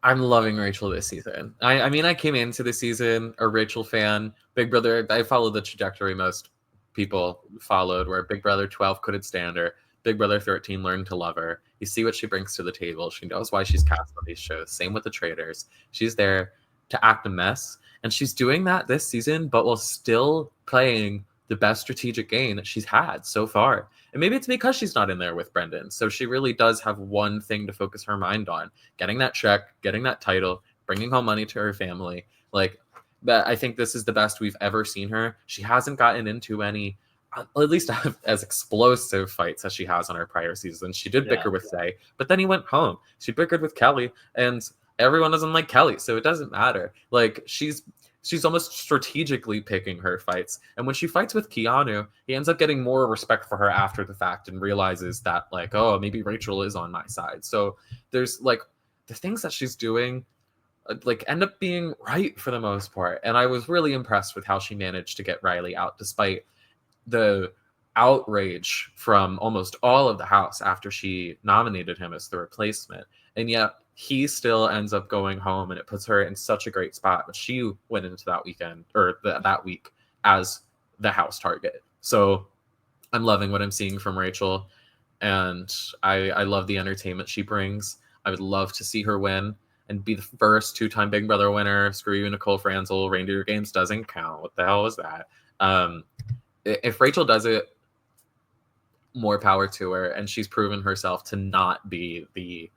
I'm loving Rachel this season. I mean, I came into the season a Rachel fan. Big Brother, I followed the trajectory most people followed, where Big Brother 12 couldn't stand her. Big Brother 13 learned to love her. You see what she brings to the table. She knows why she's cast on these shows. Same with the Traders. She's there to act a mess. And she's doing that this season, but while still playing the best strategic game that she's had so far. And maybe it's because she's not in there with Brendan. So she really does have one thing to focus her mind on: getting that check, getting that title, bringing home money to her family. Like that, I think this is the best we've ever seen her. She hasn't gotten into any, at least as explosive fights as she has on her prior seasons. She did bicker with Zay, but then he went home. She bickered with Kelly, and everyone doesn't like Kelly, so it doesn't matter. Like she's almost strategically picking her fights. And when she fights with Keanu, he ends up getting more respect for her after the fact and realizes that, like, oh, maybe Rachel is on my side. So there's like the things that she's doing like end up being right for the most part. And I was really impressed with how she managed to get Riley out despite the outrage from almost all of the house after she nominated him as the replacement. And yet he still ends up going home, and it puts her in such a great spot. But she went into that weekend or that week as the house target. So I'm loving what I'm seeing from Rachel, and I love the entertainment she brings. I would love to see her win and be the first 2-time Big Brother winner. Screw you, Nicole Franzel. Reindeer Games doesn't count. What the hell is that? If Rachel does it, more power to her. And she's proven herself to not be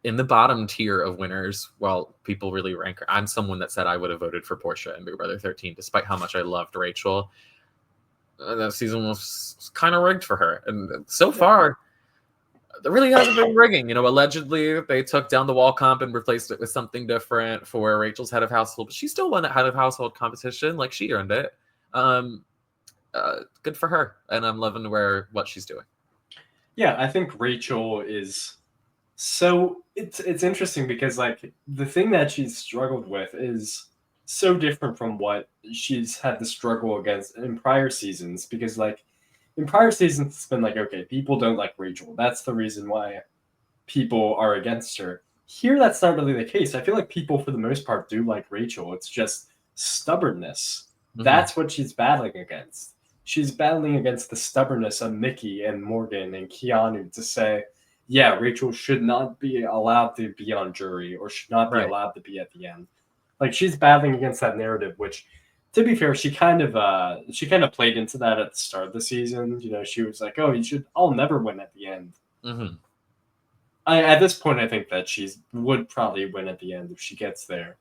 in the bottom tier of winners. Well, people really rank her. I'm someone that said I would have voted for Portia in Big Brother 13, despite how much I loved Rachel. That season was kind of rigged for her. And so far, there really hasn't been rigging. Allegedly, they took down the wall comp and replaced it with something different for Rachel's head of household. But she still won that head of household competition. Like, she earned it. Good for her. And I'm loving what she's doing. Yeah, I think Rachel is so it's interesting because like the thing that she's struggled with is so different from what she's had to struggle against in prior seasons because like in prior seasons it's been like okay, people don't like Rachel. That's the reason why people are against her. Here that's not really the case. I feel like people for the most part do like Rachel. It's just stubbornness. That's what she's battling against. She's battling against the stubbornness of Nikki and Morgan and Keanu to say, yeah, Rachel should not be allowed to be on jury or should not be allowed to be at the end. Like she's battling against that narrative, which, to be fair, she kind of played into that at the start of the season. She was like, "Oh, I'll never win at the end." Mm-hmm. At this point, I think that she would probably win at the end if she gets there,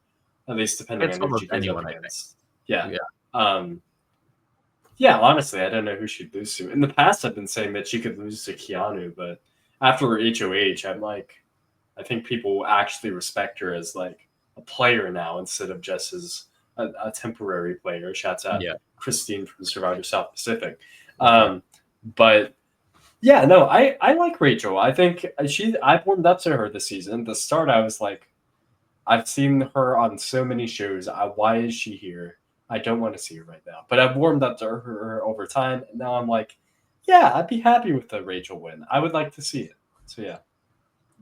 at least depending on who she goes up against. Yeah. Yeah, honestly, I don't know who she'd lose to. In the past, I've been saying that she could lose to Keanu, but after HOH, I'm like, I think people actually respect her as like a player now instead of just as a temporary player. Shouts out Christine from Survivor South Pacific. But yeah, no, I like Rachel. I think I've warmed up to her this season. At the start, I was like, I've seen her on so many shows. Why is she here? I don't want to see her right now. But I've warmed up to her over time, and now I'm like, yeah, I'd be happy with the Rachel win. I would like to see it. So yeah.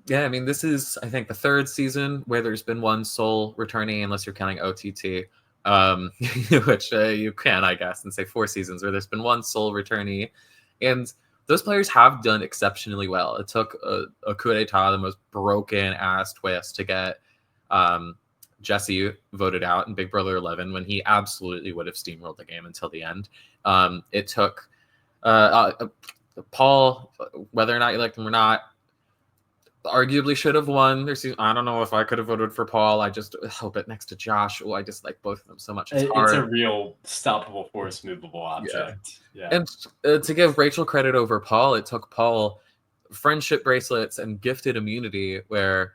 Yeah, I mean, this is, I think, the third season where there's been one sole returnee, unless you're counting OTT, which you can, I guess, and say 4 seasons where there's been one sole returnee. And those players have done exceptionally well. It took a coup d'etat, the most broken-ass twist, to get Jesse voted out in Big Brother 11 when he absolutely would have steamrolled the game until the end. It took Paul, whether or not you liked him or not, arguably should have won. I don't know if I could have voted for Paul. I just hope it next to Josh. Oh, I just like both of them so much. It's It's hard. a real stoppable force, movable object. Yeah. And to give Rachel credit over Paul, it took Paul friendship bracelets and gifted immunity where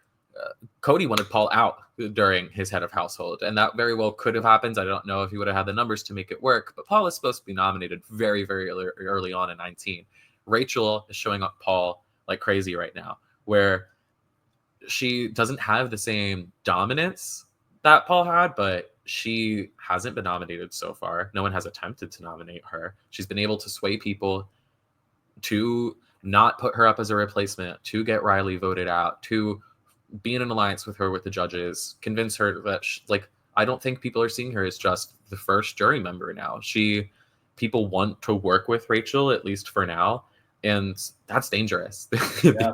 Cody wanted Paul out during his head of household, and that very well could have happened. I don't know if he would have had the numbers to make it work, but Paul is supposed to be nominated very, very early on in 19. Rachel is showing up Paul like crazy right now, where she doesn't have the same dominance that Paul had, but she hasn't been nominated so far. No one has attempted to nominate her. She's been able to sway people to not put her up as a replacement, to get Riley voted out, to be in an alliance with her with the judges, convince her that I don't think people are seeing her as just the first jury member now. People want to work with Rachel, at least for now, and that's dangerous. Yeah.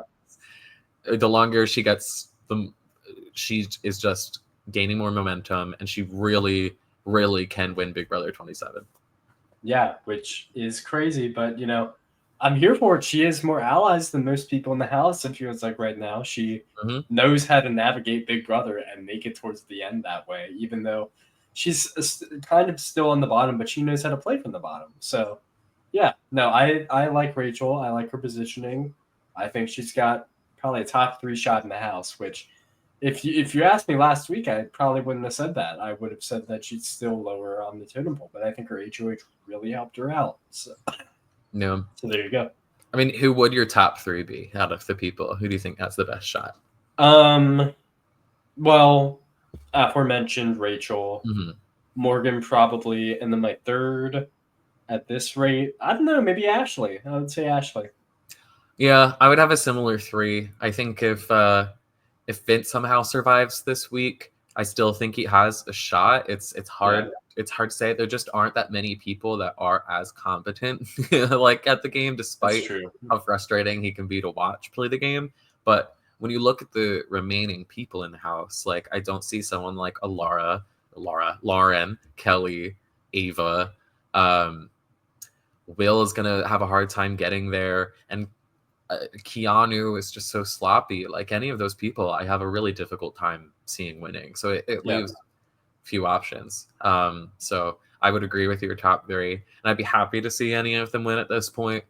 The longer she gets, she is just gaining more momentum, and she really, really can win Big Brother 27. Yeah, which is crazy, but I'm here for it. She has more allies than most people in the house. It feels like right now she knows how to navigate Big Brother and make it towards the end that way, even though she's kind of still on the bottom, but she knows how to play from the bottom. So, yeah, no, I like Rachel. I like her positioning. I think she's got probably a top 3 shot in the house, which if you asked me last week, I probably wouldn't have said that. I would have said that she's still lower on the totem pole, but I think her HOH really helped her out. So there you go. I mean, who would your top 3 be out of the people? Who do you think has the best shot? Well, aforementioned Rachel, Morgan probably, and then my third at this rate, I don't know, maybe Ashley. I would say Ashley. Yeah, I would have a similar 3. I think if Vince somehow survives this week, I still think he has a shot. It's hard. Yeah. It's hard to say. There just aren't that many people that are as competent like at the game, despite how frustrating he can be to watch play the game. But when you look at the remaining people in the house, like I don't see someone like a Lauren, Kelly, Ava. Will is gonna have a hard time getting there, and Keanu is just so sloppy. Like any of those people, I have a really difficult time seeing winning. So it leaves few options. So I would agree with your top 3, and I'd be happy to see any of them win at this point.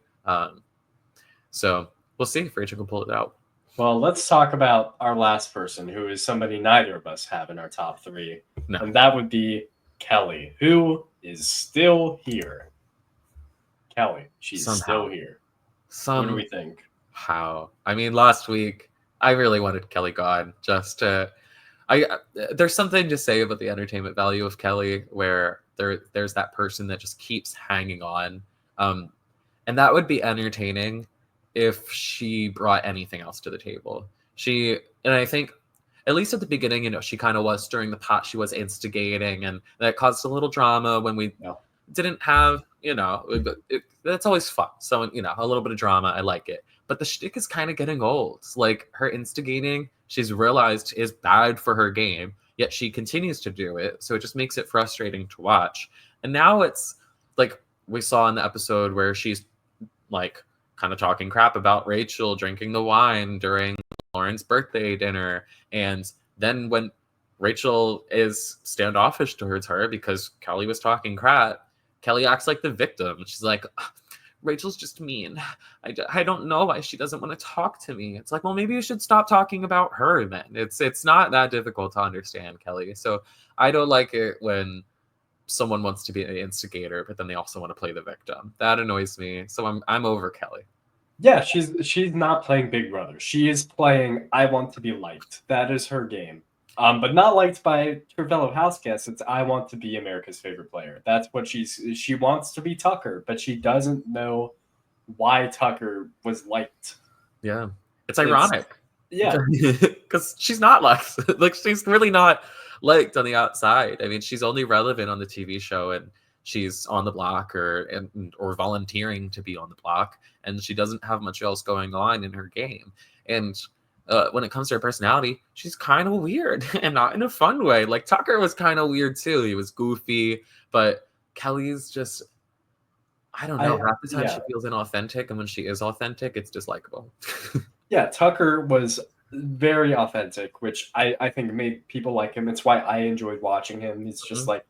So we'll see if Rachel can pull it out. Well, let's talk about our last person, who is somebody neither of us have in our top 3. No. And that would be Kelly, who is still here. Kelly, she's still here. What do we think? How? I mean, last week, I really wanted Kelly gone. Just there's something to say about the entertainment value of Kelly, where there's that person that just keeps hanging on. And that would be entertaining if she brought anything else to the table. And I think, at least at the beginning, she kind of was during the pot. She was instigating, and that caused a little drama when we didn't have, that's always fun. So, a little bit of drama, I like it. But the shtick is kind of getting old. Like her instigating, she's realized is bad for her game, yet she continues to do it. So it just makes it frustrating to watch. And now it's like we saw in the episode where she's like kind of talking crap about Rachel drinking the wine during Lauren's birthday dinner. And then when Rachel is standoffish towards her because Kelly was talking crap, Kelly acts like the victim. She's like, Rachel's just mean. I don't know why she doesn't want to talk to me. It's like, well, maybe you should stop talking about her then. It's not that difficult to understand, Kelly. So I don't like it when someone wants to be an instigator, but then they also want to play the victim. That annoys me. So I'm over Kelly. Yeah, she's not playing Big Brother. She is playing I want to be liked. That is her game. But not liked by her fellow house guests. It's I want to be America's favorite player. That's what she wants to be Tucker, but she doesn't know why Tucker was liked. Yeah. It's ironic. Yeah. Because she's not liked. Like she's really not liked on the outside. I mean, she's only relevant on the TV show and she's on the block or volunteering to be on the block, and she doesn't have much else going on in her game. And when it comes to her personality, she's kind of weird and not in a fun way. Like Tucker was kind of weird too. He was goofy, but Kelly's just, I don't know. Half the time she feels inauthentic, and when she is authentic, it's dislikable. Yeah, Tucker was very authentic, which I think made people like him. It's why I enjoyed watching him. He's just Mhm. like,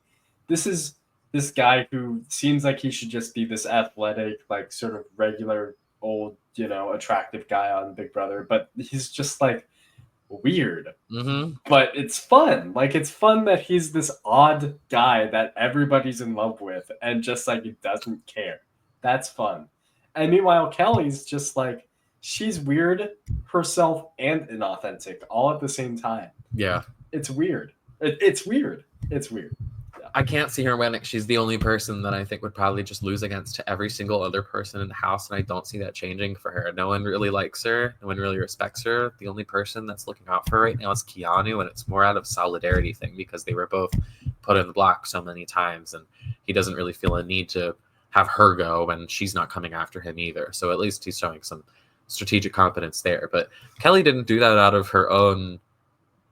this is this guy who seems like he should just be this athletic, like sort of regular old, attractive guy on Big Brother, but he's just like weird. Mhm. But it's fun. Like it's fun that he's this odd guy that everybody's in love with and just like he doesn't care. That's fun. And meanwhile, Kelly's just like she's weird herself and inauthentic all at the same time. Yeah. It's weird. It's weird. It's weird. I can't see her winning. She's the only person that I think would probably just lose against to every single other person in the house, and I don't see that changing for her. No one really likes her. No one really respects her. The only person that's looking out for her right now is Keanu, and it's more out of solidarity thing because they were both put in the block so many times, and he doesn't really feel a need to have her go, and she's not coming after him either. So at least he's showing some strategic competence there. But Kelly didn't do that out of her own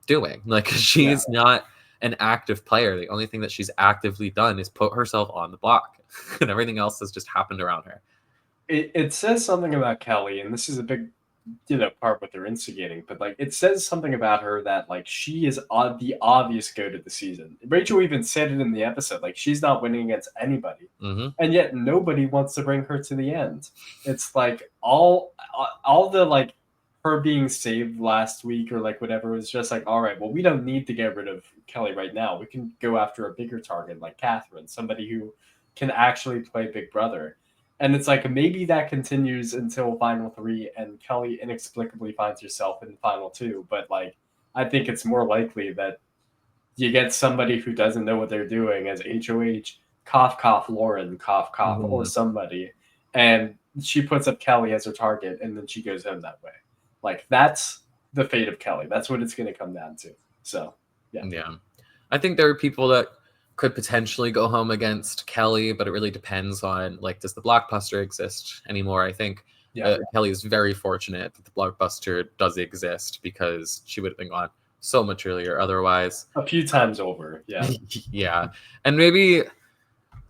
doing. Like she's not an active player. The only thing that she's actively done is put herself on the block, and everything else has just happened around her. It says something about Kelly, and this is a big part what they're instigating, but like it says something about her that like she is the obvious goat of the season. Rachel even said it in the episode, like she's not winning against anybody, and yet nobody wants to bring her to the end. It's like all the like her being saved last week or like whatever was just like, all right, well we don't need to get rid of Kelly right now. We can go after a bigger target like Catherine, somebody who can actually play Big Brother. And it's like maybe that continues until final 3 and Kelly inexplicably finds herself in final 2. But like I think it's more likely that you get somebody who doesn't know what they're doing as HOH, cough cough Lauren, cough cough, or somebody, and she puts up Kelly as her target and then she goes home that way. Like that's the fate of Kelly. That's what it's gonna come down to. So Yeah. I think there are people that could potentially go home against Kelly, but it really depends on like, does the blockbuster exist anymore? I think Kelly is very fortunate that the blockbuster does exist because she would have been gone so much earlier otherwise. A few times over. Yeah. Yeah. And maybe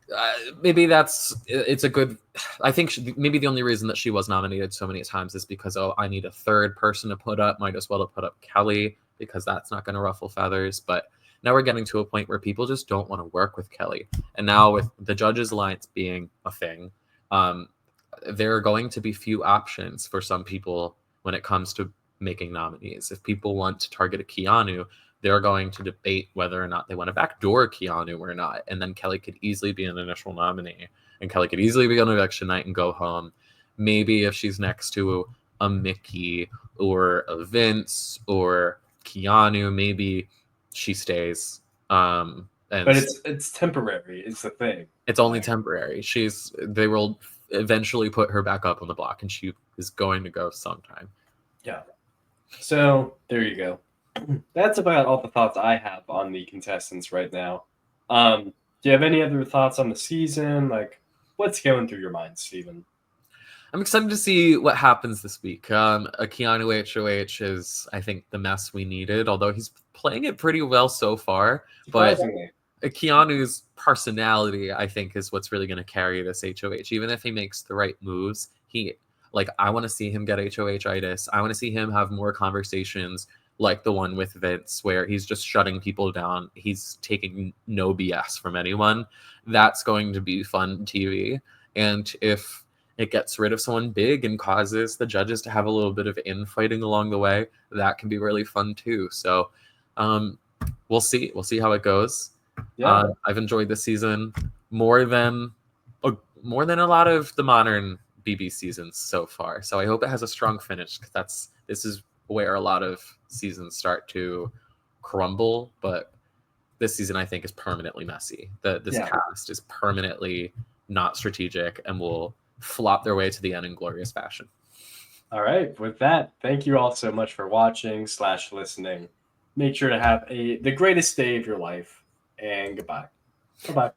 it's a good. I think maybe the only reason that she was nominated so many times is because I need a third person to put up. Might as well have put up Kelly because that's not going to ruffle feathers. But now we're getting to a point where people just don't want to work with Kelly. And now with the Judges Alliance being a thing, there are going to be few options for some people when it comes to making nominees. If people want to target a Keanu, they're going to debate whether or not they want to backdoor Keanu or not. And then Kelly could easily be an initial nominee. And Kelly could easily be on election night and go home. Maybe if she's next to a Mickey or a Vince or Keanu, maybe she stays. And but it's temporary. It's the thing. It's only temporary. They will eventually put her back up on the block, and she is going to go sometime. Yeah. So there you go. That's about all the thoughts I have on the contestants right now. Do you have any other thoughts on the season? Like, what's going through your mind, Steven? I'm excited to see what happens this week. A Keanu HOH is, I think, the mess we needed, although he's playing it pretty well so far. But Keanu's personality, I think, is what's really going to carry this HOH. Even if he makes the right moves, I want to see him get HOH-itis. I want to see him have more conversations like the one with Vince, where he's just shutting people down. He's taking no BS from anyone. That's going to be fun TV. And if it gets rid of someone big and causes the judges to have a little bit of infighting along the way, that can be really fun too. So we'll see. We'll see how it goes. Yeah. I've enjoyed this season more than a lot of the modern BB seasons so far. So I hope it has a strong finish, because this is where a lot of seasons start to crumble. But this season, I think, is permanently messy. This cast is permanently not strategic and will flop their way to the end in glorious fashion. All right. With that, thank you all so much for watching / listening. Make sure to have the greatest day of your life, and goodbye. Bye-bye.